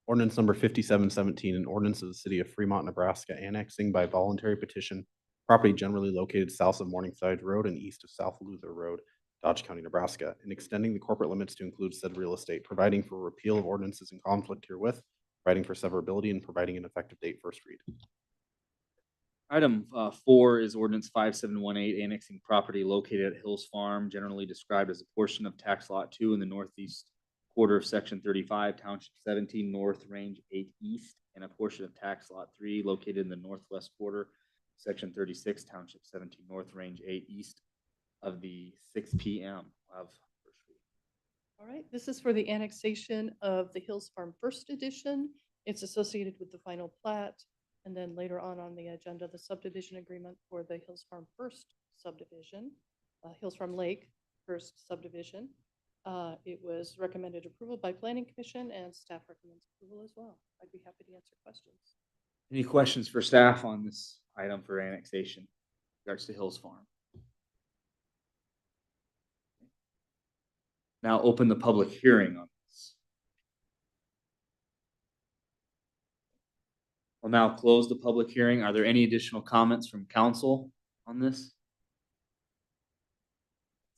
Ordinance number 5717, an ordinance of the city of Fremont, Nebraska, annexing by voluntary petition property generally located south of Morningside Road and east of South Luther Road, Dodge County, Nebraska, and extending the corporate limits to include said real estate, providing for repeal of ordinances in conflict herewith, providing for severability, and providing an effective date. First read. Item 4 is ordinance 5718, annexing property located at Hills Farm, generally described as a portion of tax lot 2 in the northeast quarter of section 35, township 17 north, range 8 east, and a portion of tax lot 3 located in the northwest quarter, section 36, township 17 north, range 8 east of the 6 p.m. of first reading. All right, this is for the annexation of the Hills Farm First Edition. It's associated with the final plat. And then later on the agenda, the subdivision agreement for the Hills Farm First subdivision, Hills Farm Lake First subdivision. It was recommended approval by Planning Commission and staff recommends approval as well. I'd be happy to answer questions. Any questions for staff on this item for annexation in regards to Hills Farm? Now open the public hearing on this. I'll now close the public hearing. Are there any additional comments from council on this?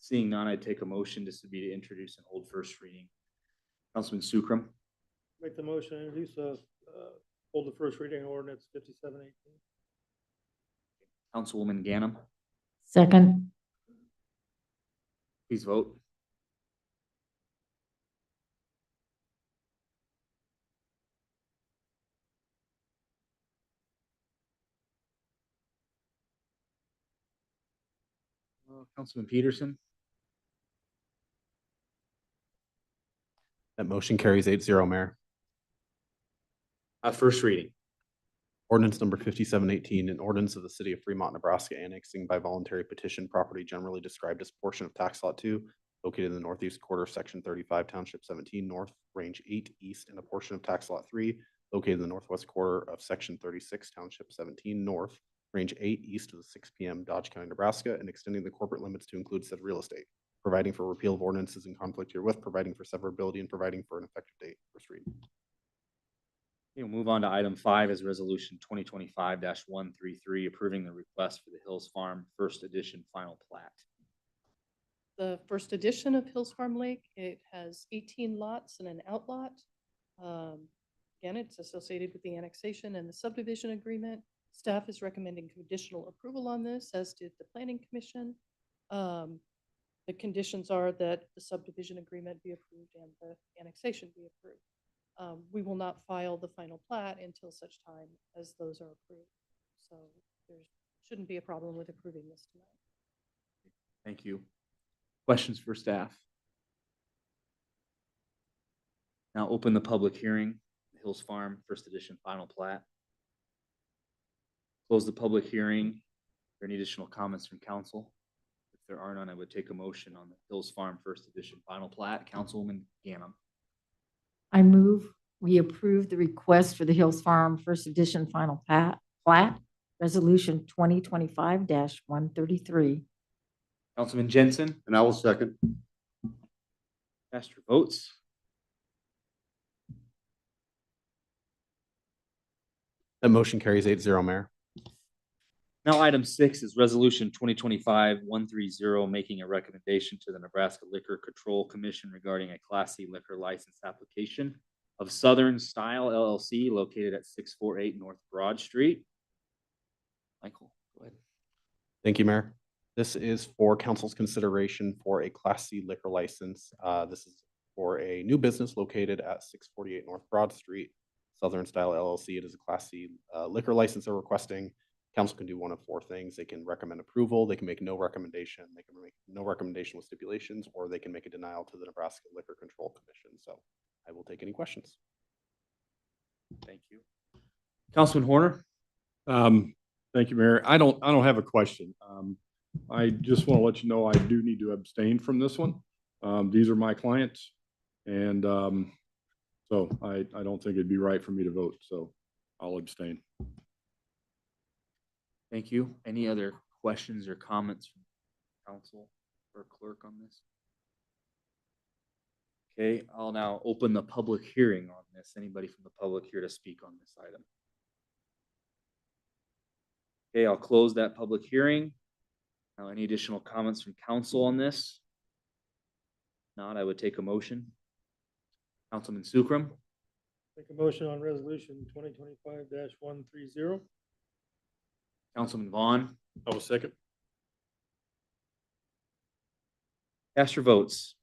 Seeing none, I'd take a motion. This would be to introduce and hold first reading. Councilman Sukram, Make the motion, introduce hold the first reading on ordinance 5718. Councilwoman Ganem, Second. please vote. Councilman Peterson, That motion carries 8-0, Mayor. first reading. Ordinance number 5718, an ordinance of the city of Fremont, Nebraska, annexing by voluntary petition property generally described as portion of tax lot 2 located in the northeast quarter, section 35, township 17 north, range 8 east, and a portion of tax lot 3 located in the northwest quarter of section 36, township 17 north, range 8 east of the 6 p.m. Dodge County, Nebraska, and extending the corporate limits to include said real estate, providing for repeal of ordinances in conflict herewith, providing for severability, and providing for an effective date. First read. We'll move on to item 5 as resolution 2025-133, approving the request for the Hills Farm First Edition final plat. The first edition of Hills Farm Lake, it has 18 lots and an outlot. Again, it's associated with the annexation and the subdivision agreement. Staff is recommending conditional approval on this, as did the Planning Commission. The conditions are that the subdivision agreement be approved and the annexation be approved. We will not file the final plat until such time as those are approved. So there shouldn't be a problem with approving this tonight. Thank you. Questions for staff? Now open the public hearing, Hills Farm First Edition final plat. Close the public hearing. Are there any additional comments from council? If there are none, I would take a motion on the Hills Farm First Edition final plat. Councilwoman Ganem, I move we approve the request for the Hills Farm First Edition final plat, resolution 2025-133. Councilman Jensen, And I will second. cast your votes. That motion carries 8-0, Mayor. Now, item 6 is resolution 2025-130, making a recommendation to the Nebraska Liquor Control Commission regarding a Class C liquor license application of Southern Style LLC located at 648 North Broad Street. Michael, go ahead. Thank you, Mayor. This is for council's consideration for a Class C liquor license. This is for a new business located at 648 North Broad Street, Southern Style LLC. It is a Class C liquor license they're requesting. Council can do one of four things. They can recommend approval, they can make no recommendation, they can make no recommendation with stipulations, or they can make a denial to the Nebraska Liquor Control Commission. So I will take any questions. Thank you. Councilman Horner? Thank you, Mayor. I don't have a question. I just want to let you know I do need to abstain from this one. These are my clients, and so I don't think it'd be right for me to vote, so I'll abstain. Thank you. Any other questions or comments from council or clerk on this? Okay, I'll now open the public hearing on this. Anybody from the public here to speak on this item? Okay, I'll close that public hearing. Now, any additional comments from council on this? Not, I would take a motion. Councilman Sukram, Make a motion on resolution 2025-130. Councilman Vaughn, I will second. cast your votes.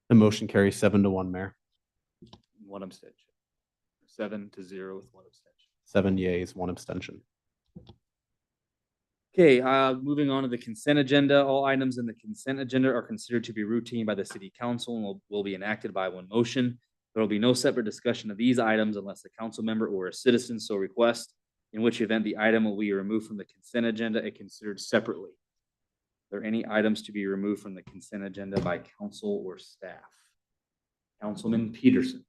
The motion carries 7-1, Mayor. One abstention. 7-0 with one abstention. 7 yeas, 1 abstention. Okay, moving on to the consent agenda. All items in the consent agenda are considered to be routine by the city council and will be enacted by one motion. There will be no separate discussion of these items unless a council member or a citizen so request, in which event the item will be removed from the consent agenda and considered separately. Are there any items to be removed from the consent agenda by council or staff? Councilman Peterson.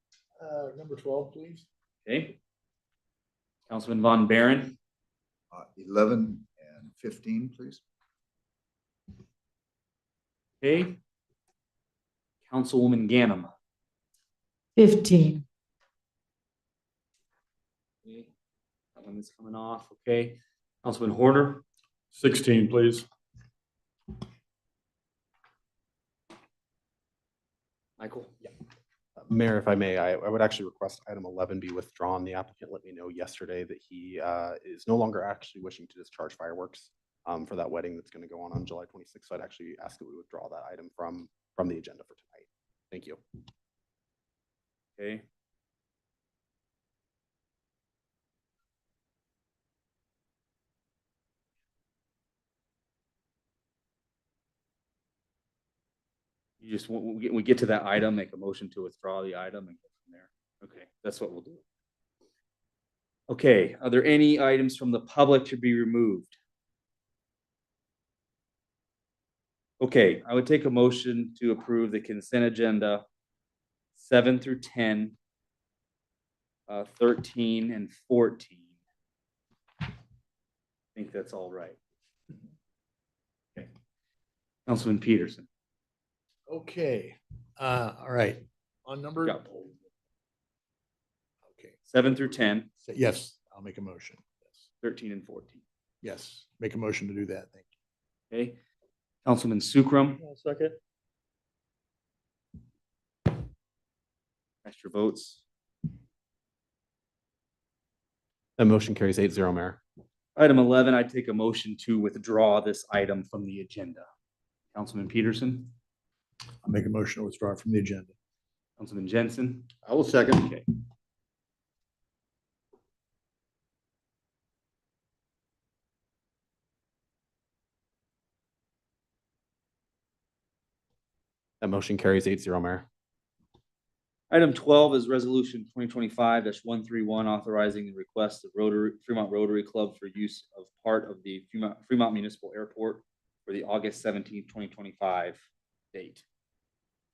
Number 12, please. Okay. Councilman Von Baron. 11 and 15, please. Okay. Councilwoman Ganem. 15. Okay. That one is coming off. Okay. Councilman Horner. 16, please. Michael. Yeah. Mayor, if I may, I would actually request item 11 be withdrawn. The applicant let me know yesterday that he is no longer actually wishing to discharge fireworks for that wedding that's going to go on July 26th. So I'd actually ask that we withdraw that item from the agenda for tonight. Thank you. Okay. You just, when we get to that item, make a motion to withdraw the item and go from there. Okay, that's what we'll do. Okay, are there any items from the public to be removed? Okay, I would take a motion to approve the consent agenda 7 through 10, 13 and 14. I think that's all right. Okay. Councilman Peterson. Okay, all right. On number. Got Okay, 7 through 10, yes, I'll make a motion. Yes. 13 and 14. Yes, make a motion to do that. Thank you. Okay. Councilman Sukram, Second. cast your votes. That motion carries 8-0, Mayor. Item 11, I take a motion to withdraw this item from the agenda. Councilman Peterson, I'll make a motion to withdraw from the agenda. Councilman Jensen. I will second. Okay. That motion carries 8-0, Mayor. Item 12 is resolution 2025-131, authorizing the request of Fremont Rotary Club for use of part of the Fremont Municipal Airport for the August 17, 2025 date.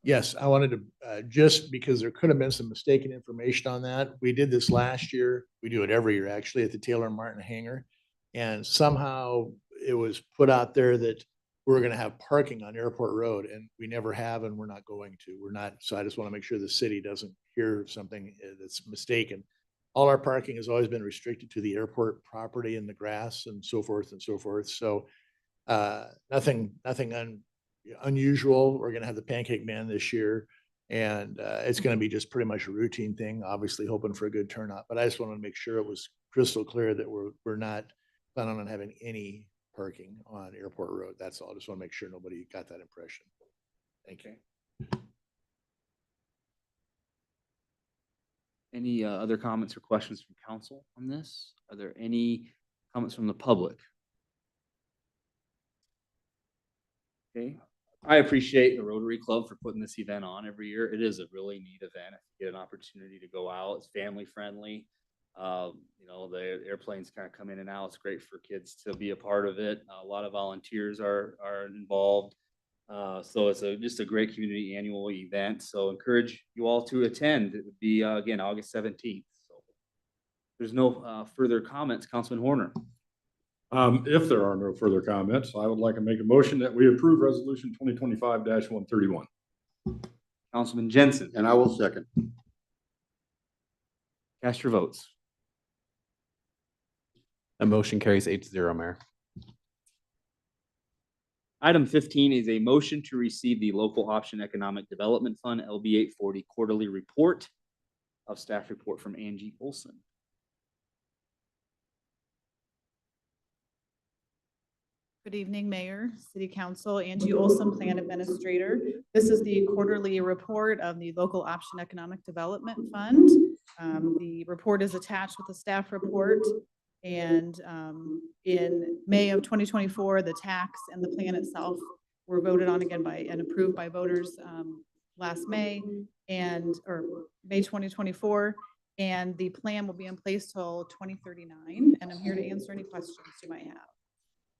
Yes, I wanted to, just because there could have been some mistaken information on that. We did this last year. We do it every year, actually, at the Taylor Martin Hangar. And somehow it was put out there that we're going to have parking on Airport Road, and we never have, and we're not going to. We're not. So I just want to make sure the city doesn't hear something that's mistaken. All our parking has always been restricted to the airport property and the grass and so forth and so forth. So nothing unusual. We're gonna have the Pancake Man this year. And it's gonna be just pretty much a routine thing, obviously hoping for a good turnout. But I just want to make sure it was crystal clear that we're not planning on having any parking on Airport Road. That's all. I just want to make sure nobody got that impression. Thank you. Any other comments or questions from council on this? Are there any comments from the public? Okay, I appreciate the Rotary Club for putting this event on every year. It is a really neat event. If you get an opportunity to go out, it's family friendly. You know, the airplanes kind of come in and out. It's great for kids to be a part of it. A lot of volunteers are involved. So it's just a great community annual event. So encourage you all to attend. It would be again August 17th. So there's no further comments. Councilman Horner. If there are no further comments, I would like to make a motion that we approve resolution 2025-131. Councilman Jensen. And I will second. Cast your votes. That motion carries 8-0, Mayor. Item 15 is a motion to receive the Local Option Economic Development Fund LB 840 quarterly report of staff report from Angie Olson. Good evening, Mayor, City Council, Angie Olson, Plan Administrator. This is the quarterly report of the Local Option Economic Development Fund. The report is attached with the staff report. And in May of 2024, the tax and the plan itself were voted on again and approved by voters last May or May 2024. And the plan will be in place till 2039. And I'm here to answer any questions you might have.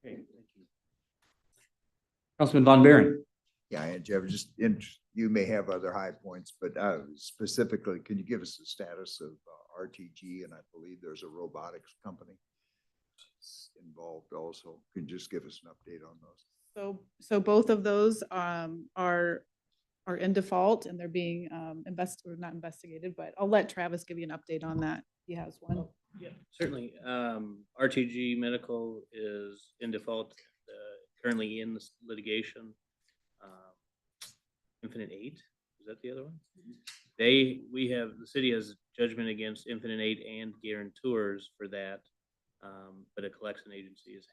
Okay, thank you. Councilman Von Baron. Yeah, Angie, I was just you may have other high points, but specifically, can you give us the status of RTG? And I believe there's a robotics company involved also. Can you just give us an update on those? So both of those are in default and they're being not investigated, but I'll let Travis give you an update on that. He has one. Yeah, certainly. RTG Medical is in default, currently in this litigation. Infinite 8, is that the other one? The city has judgment against Infinite 8 and guarantors for that, but a collection agency is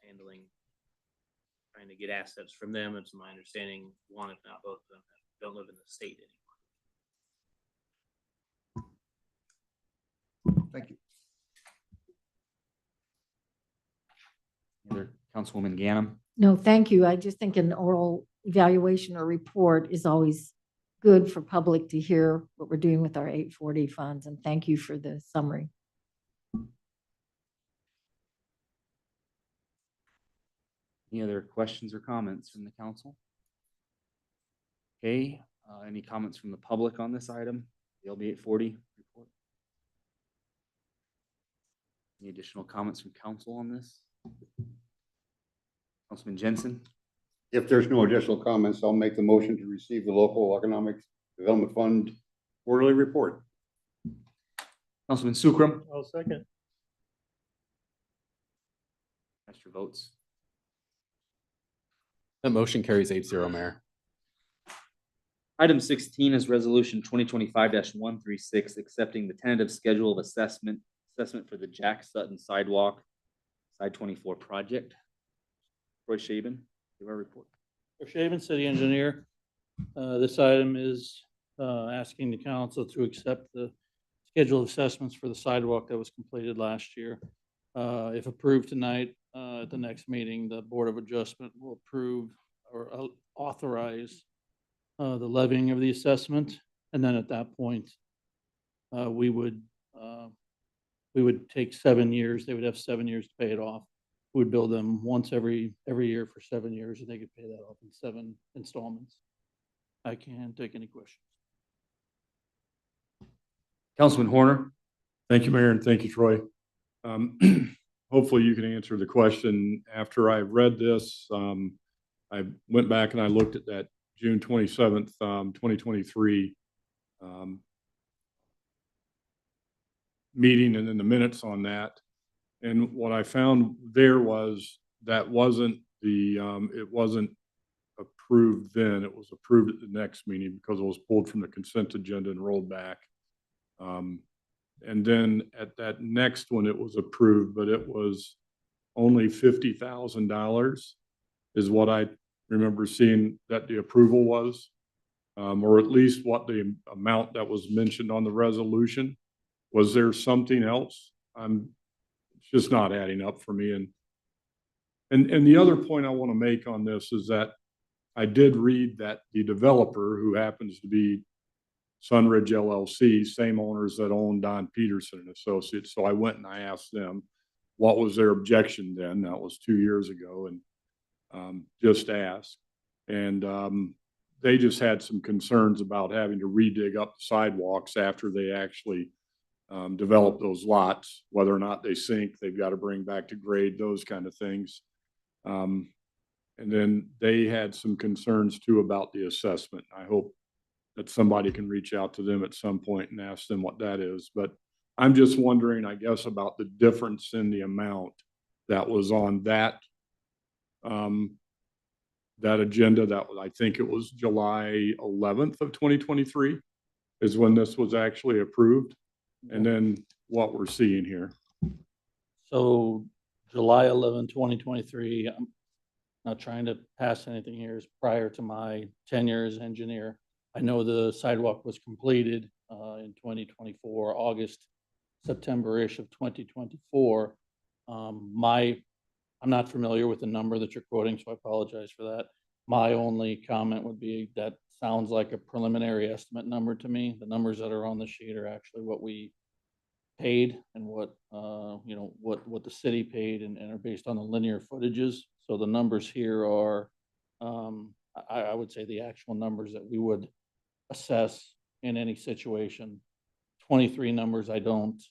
trying to get assets from them. It's my understanding one, if not both of them, don't live in the state anymore. Thank you. Either Councilwoman Ganem. No, thank you. I just think an oral evaluation or report is always good for public to hear what we're doing with our 840 funds. And thank you for the summary. Any other questions or comments from the council? Okay, any comments from the public on this item? The LB 840 report? Any additional comments from council on this? Councilman Jensen? If there's no additional comments, I'll make the motion to receive the Local Economic Development Fund quarterly report. Councilman Sukram? I'll second. Cast your votes. That motion carries 8-0, Mayor. Item 16 is resolution 2025-136, accepting the tentative schedule of assessment for the Jack Sutton Sidewalk Side 24 project. Troy Shaven, give our report. For Shaven, City Engineer, this item is asking the council to accept the schedule of assessments for the sidewalk that was completed last year. If approved tonight, at the next meeting, the Board of Adjustment will approve or authorize the levying of the assessment. And then at that point, we would take 7 years. They would have 7 years to pay it off. We would bill them once every year for 7 years, and they could pay that off in 7 installments. I can't take any questions. Councilman Horner. Thank you, Mayor, and thank you, Troy. Hopefully you can answer the question. After I read this, I went back and I looked at that June 27th, 2023 meeting and then the minutes on that. And what I found there was that wasn't the, it wasn't approved then. It was approved at the next meeting because it was pulled from the consent agenda and rolled back. And then at that next one, it was approved, but it was only $50,000 is what I remember seeing that the approval was. Or at least what the amount that was mentioned on the resolution. Was there something else? It's just not adding up for me. And the other point I want to make on this is that I did read that the developer, who happens to be Sunridge LLC, same owners that own Don Peterson and Associates. So I went and I asked them, what was their objection then? That was 2 years ago, and just asked. And they just had some concerns about having to redig up the sidewalks after they actually develop those lots, whether or not they sink, they've got to bring back to grade, those kind of things. And then they had some concerns too about the assessment. I hope that somebody can reach out to them at some point and ask them what that is. But I'm just wondering, I guess, about the difference in the amount that was on that that agenda. That was, I think it was July 11th of 2023 is when this was actually approved. And then what we're seeing here. So July 11, 2023, I'm not trying to pass anything here, is prior to my tenure as engineer. I know the sidewalk was completed in 2024, August, September-ish of 2024. I'm not familiar with the number that you're quoting, so I apologize for that. My only comment would be that sounds like a preliminary estimate number to me. The numbers that are on the sheet are actually what we paid and what, what the city paid and are based on the linear footages. So the numbers here are, I would say the actual numbers that we would assess in any situation. 23 numbers, I don't.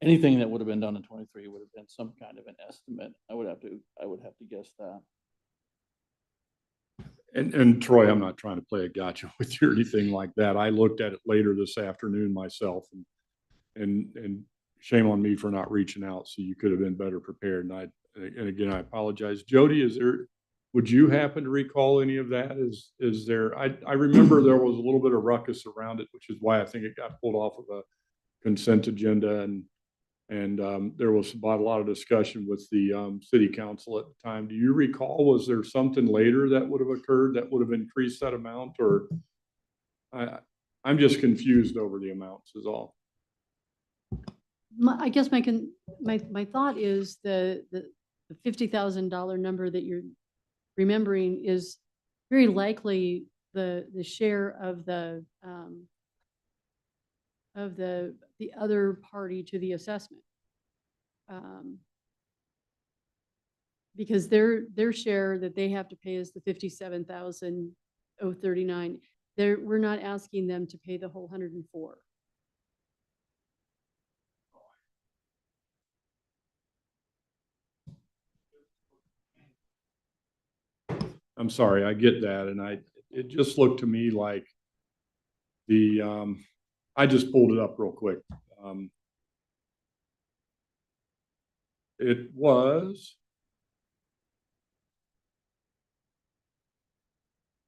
Anything that would have been done in 23 would have been some kind of an estimate. I would have to guess that. And Troy, I'm not trying to play a gotcha with you or anything like that. I looked at it later this afternoon myself, and shame on me for not reaching out. So you could have been better prepared. And again, I apologize. Jody, would you happen to recall any of that? Is there, I remember there was a little bit of ruckus around it, which is why I think it got pulled off of a consent agenda, and there was about a lot of discussion with the city council at the time. Do you recall, was there something later that would have occurred that would have increased that amount? Or I'm just confused over the amounts is all. I guess my thought is the $50,000 number that you're remembering is very likely the share of the other party to the assessment. Because their share that they have to pay is the $57,039. We're not asking them to pay the whole 104. I'm sorry, I get that. And it just looked to me like I just pulled it up real quick. It was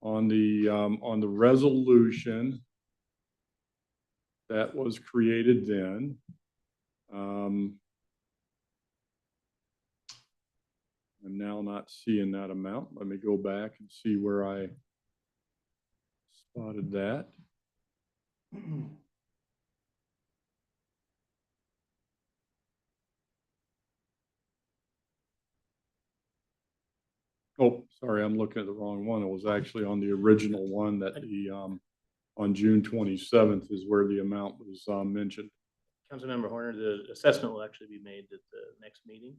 on the resolution that was created then. I'm now not seeing that amount. Let me go back and see where I spotted that. Oh, sorry, I'm looking at the wrong one. It was actually on the original one that on June 27th is where the amount was mentioned. Councilmember Horner, the assessment will actually be made at the next meeting.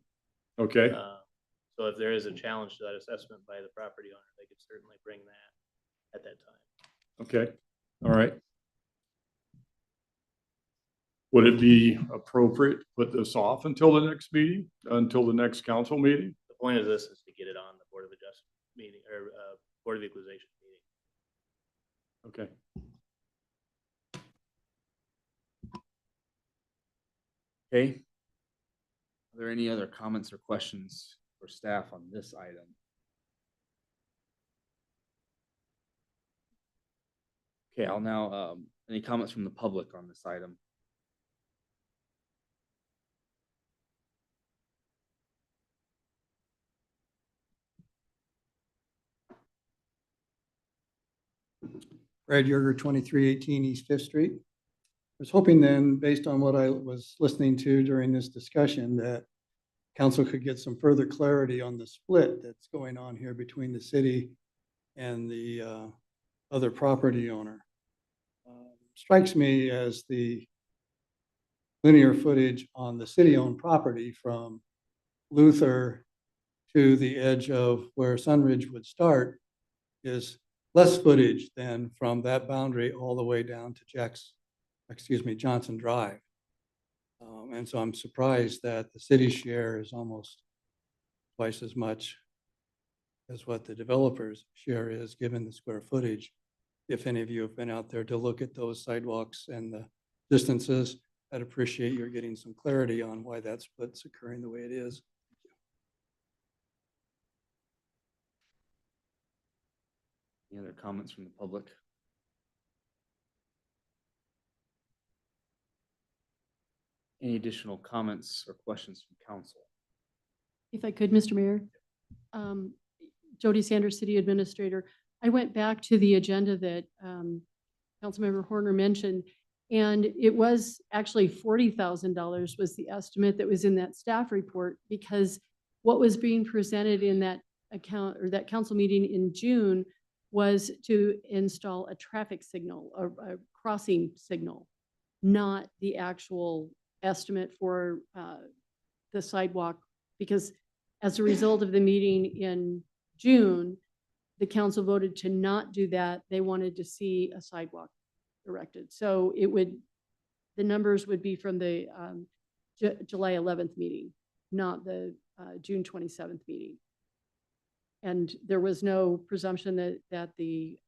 Okay. So if there is a challenge to that assessment by the property owner, they could certainly bring that at that time. Okay, all right. Would it be appropriate to put this off until the next meeting, until the next council meeting? The point of this is to get it on the Board of Adjustment meeting or Board of Equalization meeting. Okay. Okay. Are there any other comments or questions for staff on this item? Okay, I'll now, any comments from the public on this item? Brad Yerger, 2318 East Fifth Street. I was hoping then, based on what I was listening to during this discussion, that council could get some further clarity on the split that's going on here between the city and the other property owner. Strikes me as the linear footage on the city-owned property from Luther to the edge of where Sunridge would start is less footage than from that boundary all the way down to Johnson Drive. And so I'm surprised that the city share is almost twice as much as what the developer's share is, given the square footage. If any of you have been out there to look at those sidewalks and the distances, I'd appreciate your getting some clarity on why that split's occurring the way it is. Any other comments from the public? Any additional comments or questions from council? If I could, Mr. Mayor. Jody Sanders, City Administrator. I went back to the agenda that Councilmember Horner mentioned, and it was actually $40,000 was the estimate that was in that staff report, because what was being presented in that account or that council meeting in June was to install a traffic signal, a crossing signal, not the actual estimate for the sidewalk, because as a result of the meeting in June, the council voted to not do that. They wanted to see a sidewalk erected. So the numbers would be from the July 11th meeting, not the June 27th meeting. And there was no presumption that the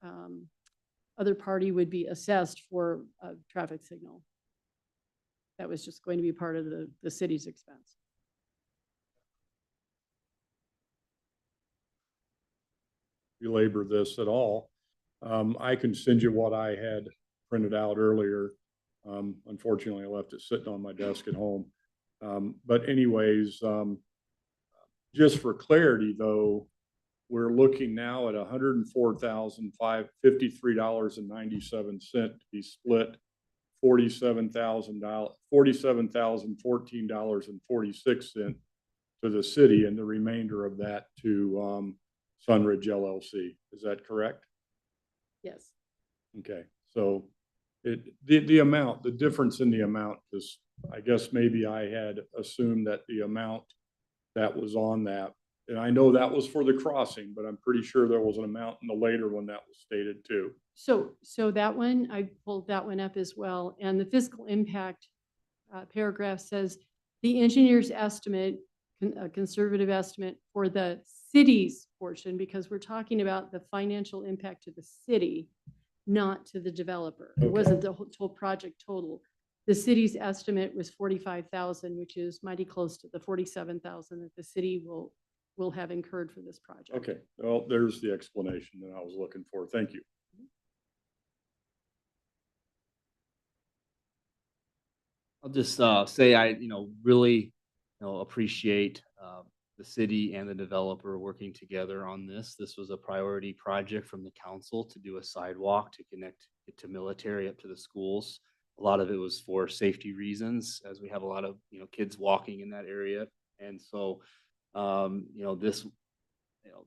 other party would be assessed for a traffic signal. That was just going to be part of the city's expense. Belabor this at all. I can send you what I had printed out earlier. Unfortunately, I left it sitting on my desk at home. But anyways, just for clarity though, we're looking now at $104,553.97 to be split $47,014.46 to the city, and the remainder of that to Sunridge LLC. Is that correct? Yes. Okay, so the amount, the difference in the amount is, I guess maybe I had assumed that the amount that was on that, and I know that was for the crossing, but I'm pretty sure there was an amount in the later one that was stated too. So that one, I pulled that one up as well. And the fiscal impact paragraph says the engineer's estimate, a conservative estimate for the city's portion, because we're talking about the financial impact to the city, not to the developer. It wasn't the whole project total. The city's estimate was 45,000, which is mighty close to the 47,000 that the city will have incurred for this project. Okay, well, there's the explanation that I was looking for. Thank you. I'll just say I, really, appreciate the city and the developer working together on this. This was a priority project from the council to do a sidewalk to connect it to military up to the schools. A lot of it was for safety reasons, as we have a lot of, kids walking in that area. And so,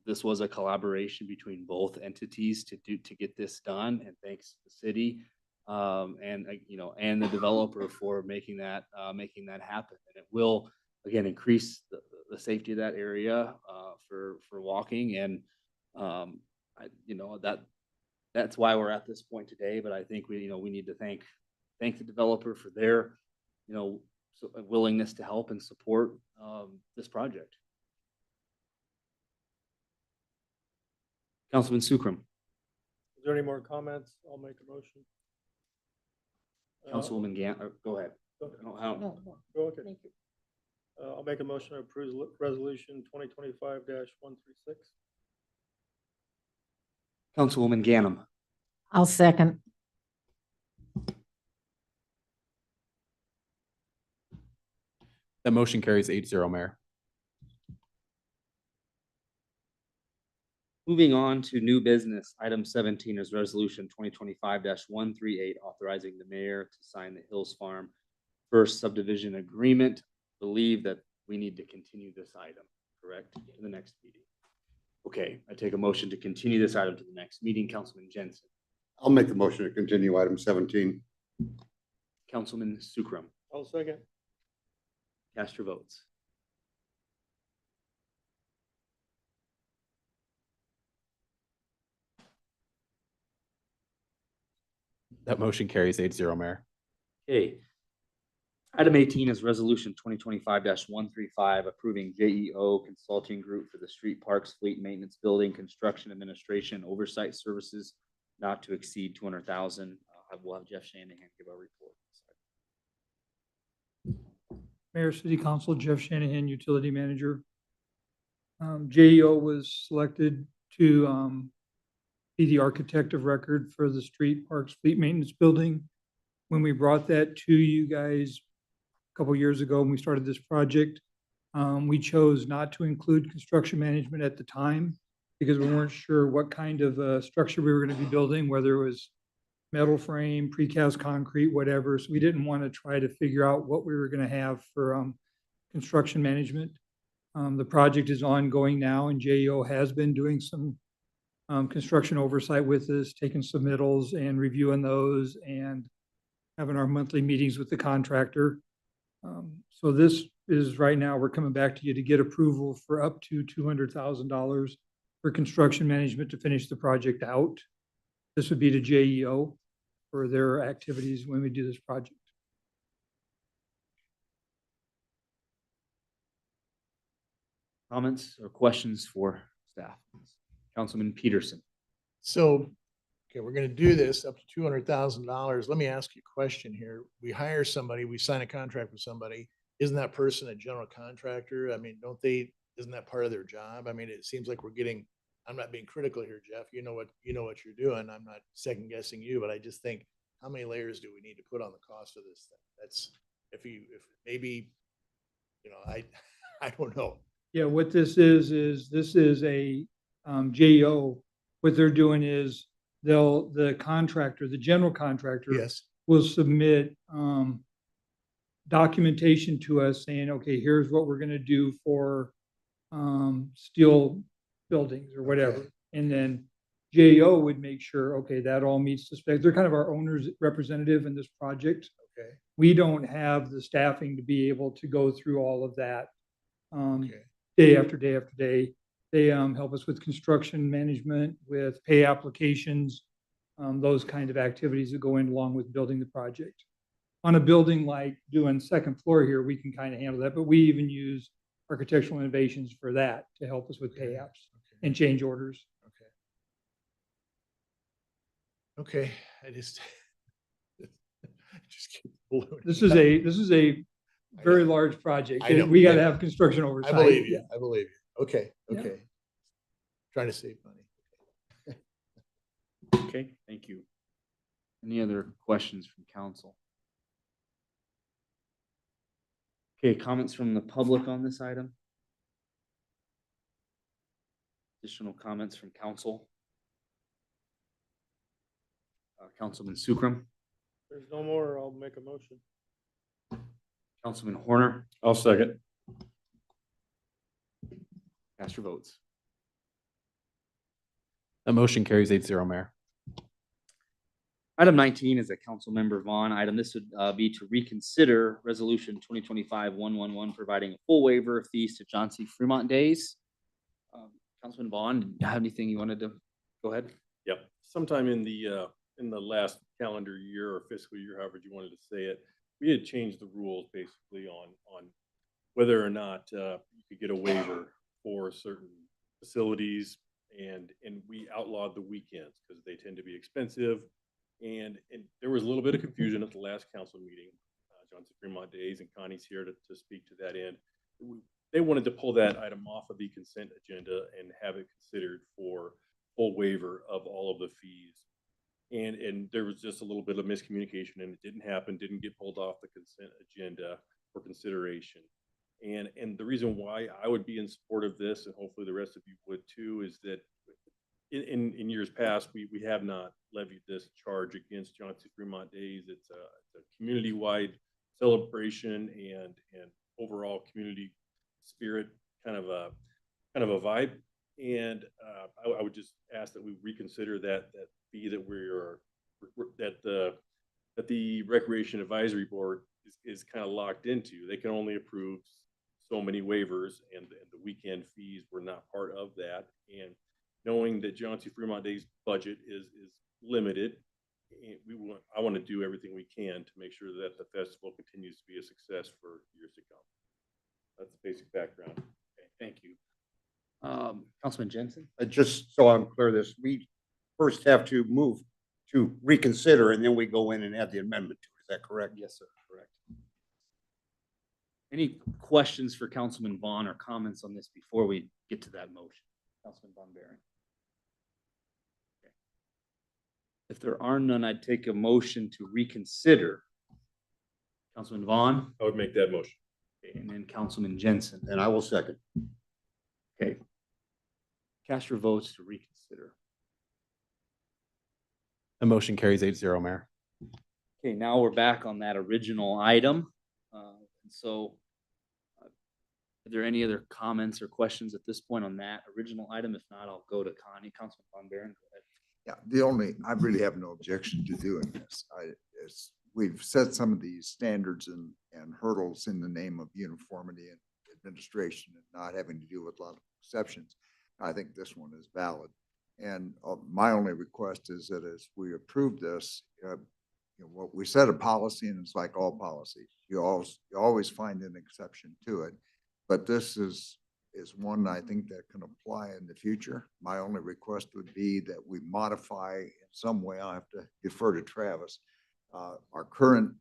this was a collaboration between both entities to get this done. And thanks to the city and the developer for making that happen. And it will, again, increase the safety of that area for walking. And that's why we're at this point today. But I think we need to thank the developer for their willingness to help and support this project. Councilman Sukram. Is there any more comments? I'll make a motion. Councilwoman Gant, go ahead. Go No. Go okay. Thank you. I'll make a motion to approve resolution 2025-136. Councilwoman Ganem. I'll second. That motion carries 8-0, Mayor. Moving on to new business, item 17 is resolution 2025-138, authorizing the mayor to sign the Hills Farm first subdivision agreement. Believe that we need to continue this item, correct, to the next meeting. Okay, I take a motion to continue this item to the next meeting. Councilman Jensen. I'll make the motion to continue item 17. Councilman Sukram. I'll second. Cast your votes. That motion carries 8-0, Mayor. Okay. Item 18 is resolution 2025-135, approving JEO Consulting Group for the Street Parks Fleet Maintenance Building Construction Administration Oversight Services not to exceed 200,000. We'll have Jeff Shanahan give our report. Mayor, City Council, Jeff Shanahan, Utility Manager. JEO was selected to be the architect of record for the Street Parks Fleet Maintenance Building. When we brought that to you guys a couple years ago, when we started this project, we chose not to include construction management at the time because we weren't sure what kind of structure we were going to be building, whether it was metal frame, precast concrete, whatever. So we didn't want to try to figure out what we were going to have for construction management. The project is ongoing now, and JEO has been doing some construction oversight with us, taking submittals and reviewing those and having our monthly meetings with the contractor. So this is right now, we're coming back to you to get approval for up to $200,000 for construction management to finish the project out. This would be to JEO for their activities when we do this project. Comments or questions for staff? Councilman Peterson. So, okay, we're gonna do this up to $200,000. Let me ask you a question here. We hire somebody, we sign a contract with somebody. Isn't that person a general contractor? I mean, isn't that part of their job? I mean, it seems like we're getting, I'm not being critical here, Jeff. You know what you're doing. I'm not second guessing you, but I just think, how many layers do we need to put on the cost of this thing? That's, if maybe, I don't know. Yeah, what this is this is a JEO. What they're doing is the contractor, the general contractor, Yes. will submit documentation to us saying, okay, here's what we're going to do for steel buildings or whatever. Okay. And then JEO would make sure, okay, that all meets the spec. They're kind of our owner's representative in this project. Okay. We don't have the staffing to be able to go through all of that day after day after day. They help us with construction management, with pay applications, those kind of activities that go in along with building the project. On a building like doing second floor here, we can kind of handle that, but we even use Architectural Innovations for that to help us with pay apps and change orders. Okay, I just keep ballooning. This is a very large project. I know. We got to have construction oversight. I believe you. I believe you. Okay, Yeah. okay. Trying to save money. Okay, thank you. Any other questions from council? Okay, comments from the public on this item? Additional comments from council? Councilman Sukram, There's no more, I'll make a motion. Councilman Horner, I'll second. cast your votes. That motion carries 8-0, Mayor. Item 19 is a council member Vaughn item. This would be to reconsider resolution 2025-111, providing a full waiver of fees to John C. Fremont Days. Councilman Vaughn, do you have anything you wanted to go ahead? Yep. Sometime in the last calendar year or fiscal year, however you wanted to say it, we had changed the rules basically on whether or not you could get a waiver for certain facilities, and we outlawed the weekends because they tend to be expensive. And there was a little bit of confusion at the last council meeting. John C. Fremont Days and Connie's here to speak to that end. They wanted to pull that item off of the consent agenda and have it considered for full waiver of all of the fees. And there was just a little bit of miscommunication, and it didn't happen, didn't get pulled off the consent agenda for consideration. And the reason why I would be in support of this, and hopefully the rest of you would too, is that in years past, we have not levied this charge against John C. Fremont Days. It's a community-wide celebration and overall community spirit kind of a vibe. And I would just ask that we reconsider that fee that the Recreation Advisory Board is kind of locked into. They can only approve so many waivers, and the weekend fees were not part of that. And knowing that John C. Fremont Days budget is limited, and I want to do everything we can to make sure that the festival continues to be a success for years to come. That's the basic background. Okay, thank you. Councilman Jensen? Just so I'm clear, we first have to move to reconsider, and then we go in and add the amendment to it. Is that correct? Yes, sir, correct. Any questions for Councilman Vaughn or comments on this before we get to that motion? Councilman Von Baron. Okay. If there are none, I'd take a motion to reconsider. Councilman Vaughn? I would make that motion. Okay, and then Councilman Jensen. And I will second. Okay. Cast your votes to reconsider. The motion carries 8-0, Mayor. Okay, now we're back on that original item. And so are there any other comments or questions at this point on that original item? If not, I'll go to Connie. Councilman Von Baron, go ahead. Yeah, I really have no objection to doing this. We've set some of these standards and hurdles in the name of uniformity and administration and not having to deal with a lot of exceptions. I think this one is valid. And my only request is that as we approve this, what we set a policy, and it's like all policies, you always find an exception to it. But this is one I think that can apply in the future. My only request would be that we modify in some way. I'll have to defer to Travis, our current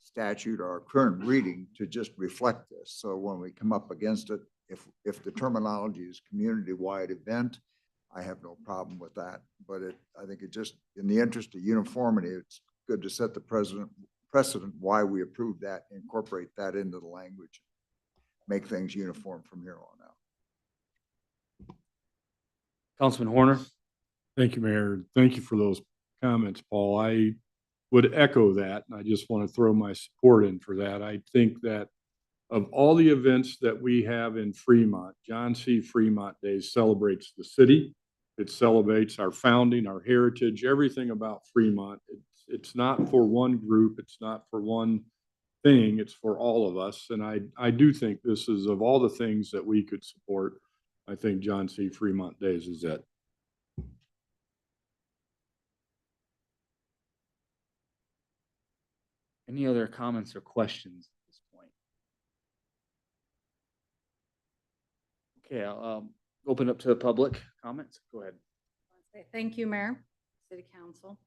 statute, our current reading to just reflect this. So when we come up against it, if the terminology is community-wide event, I have no problem with that. But I think it just, in the interest of uniformity, it's good to set the precedent why we approve that, incorporate that into the language, make things uniform from here on out. Councilman Horner. Thank you, Mayor. Thank you for those comments, Paul. I would echo that, and I just want to throw my support in for that. I think that of all the events that we have in Fremont, John C. Fremont Days celebrates the city. It celebrates our founding, our heritage, everything about Fremont. It's not for one group. It's not for one thing. It's for all of us. And I do think this is, of all the things that we could support, I think John C. Fremont Days is it. Any other comments or questions at this point? Okay, I'll open up to the public comments. Go ahead. Thank you, Mayor, City Council.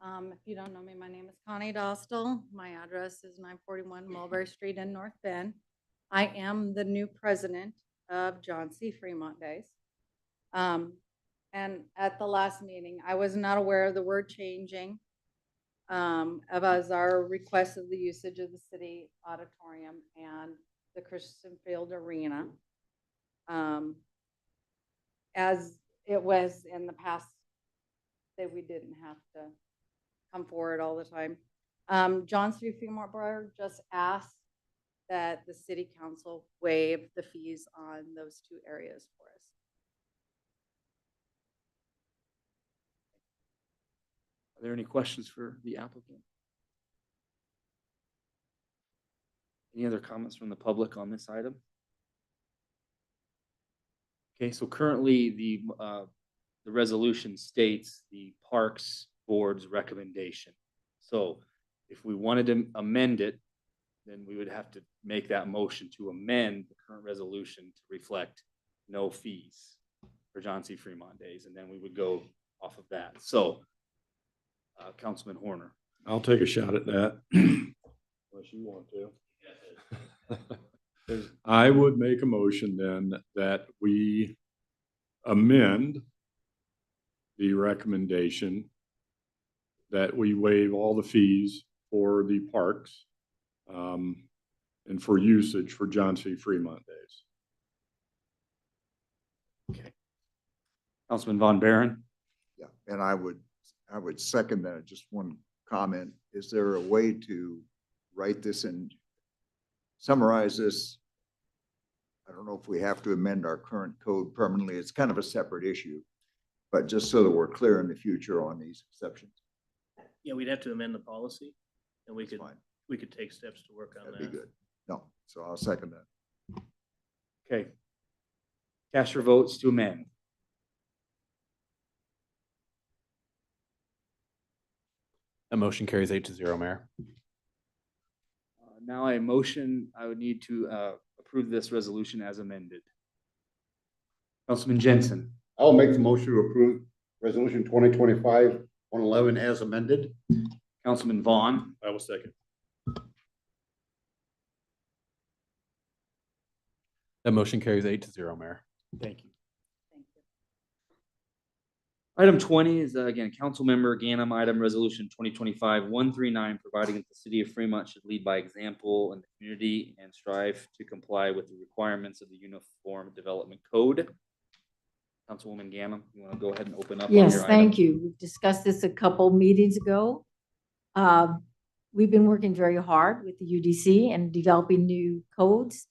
If you don't know me, my name is Connie Dostal. My address is 941 Mulberry Street in North Bend. I am the new president of John C. Fremont Days. And at the last meeting, I was not aware of the word changing as our request of the usage of the city auditorium and the Christian Field Arena. As it was in the past, that we didn't have to come forward all the time. John C. Fremont Board just asked that the city council waive the fees on those two areas for us. Are there any questions for the applicant? Any other comments from the public on this item? Okay, so currently the resolution states the Parks Board's recommendation. So if we wanted to amend it, then we would have to make that motion to amend the current resolution to reflect no fees for John C. Fremont Days, and then we would go off of that. So, Councilman Horner. I'll take a shot at that, unless you want to. I would make a motion then that we amend the recommendation that we waive all the fees for the parks and for usage for John C. Fremont Days. Councilman Von Baron. Yeah, and I would second that. Just one comment. Is there a way to write this and summarize this? I don't know if we have to amend our current code permanently. It's kind of a separate issue, but just so that we're clear in the future on these exceptions. Yeah, we'd have to amend the policy and we could take steps to work on that. That'd be good. No, so I'll second that. Okay. Cast your votes to amend. That motion carries 8-0, Mayor. Now I motion, I would need to approve this resolution as amended. Councilman Jensen. I'll make the motion to approve resolution 2025-111 as amended. Councilman Vaughn. I will second. That motion carries 8-0, Mayor. Thank you. Item 20 is again, council member Ganem, item resolution 2025-139, providing that the city of Fremont should lead by example in the community and strive to comply with the requirements of the Uniform Development Code. Councilwoman Ganem, you want to go ahead and open up? on Yes, your thank item? you. We've discussed this a couple meetings ago. We've been working very hard with the UDC and developing new codes.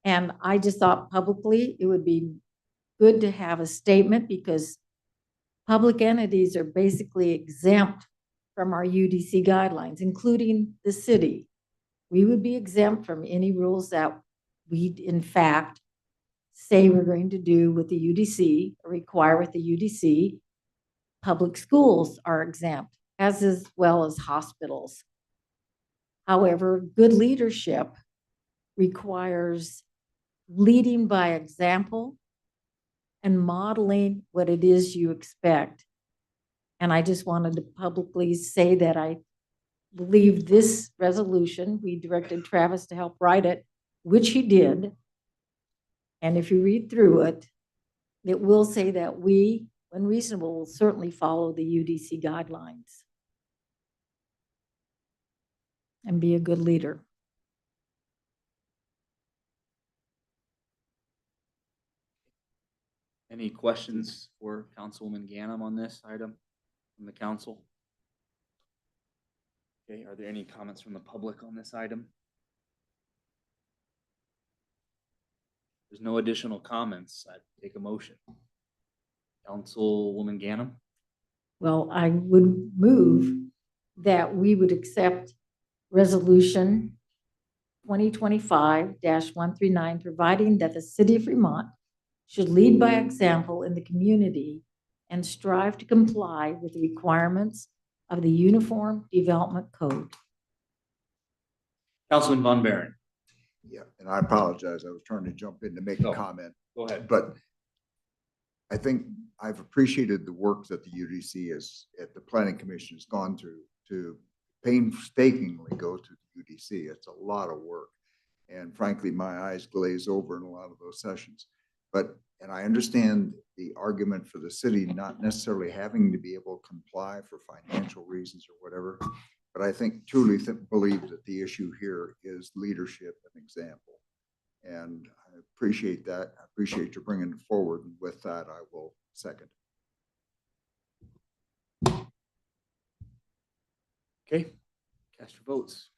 And I just thought publicly it would be good to have a statement because public entities are basically exempt from our UDC guidelines, including the city. We would be exempt from any rules that we, in fact, say we're going to do with the UDC, or require with the UDC. Public schools are exempt, as well as hospitals. However, good leadership requires leading by example and modeling what it is you expect. And I just wanted to publicly say that I believe this resolution, we directed Travis to help write it, which he did. And if you read through it, it will say that we, when reasonable, will certainly follow the UDC guidelines and be a good leader. Any questions for Councilwoman Ganem on this item from the council? Okay, are there any comments from the public on this item? There's no additional comments. I'd take a motion. Councilwoman Ganem. Well, I would move that we would accept resolution 2025-139, providing that the city of Fremont should lead by example in the community and strive to comply with the requirements of the Uniform Development Code. Councilman Von Baron. Yeah, and I apologize. I was trying to jump in to make a comment. Go ahead. But I think I've appreciated the work that the UDC at the Planning Commission has gone through to painstakingly go to the UDC. It's a lot of work. And frankly, my eyes glaze over in a lot of those sessions. And I understand the argument for the city not necessarily having to be able to comply for financial reasons or whatever, but I think truly believe that the issue here is leadership and example. And I appreciate that. I appreciate you bringing it forward. And with that, I will second. Okay, cast your votes.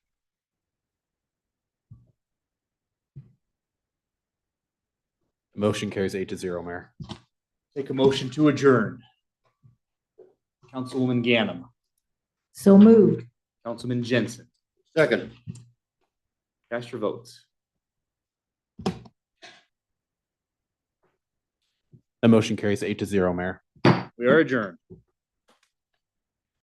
The motion carries 8-0, Mayor. Take a motion to adjourn. Councilwoman Ganem. So moved. Councilman Jensen. Second. Cast your votes. That motion carries 8-0, Mayor. We are adjourned.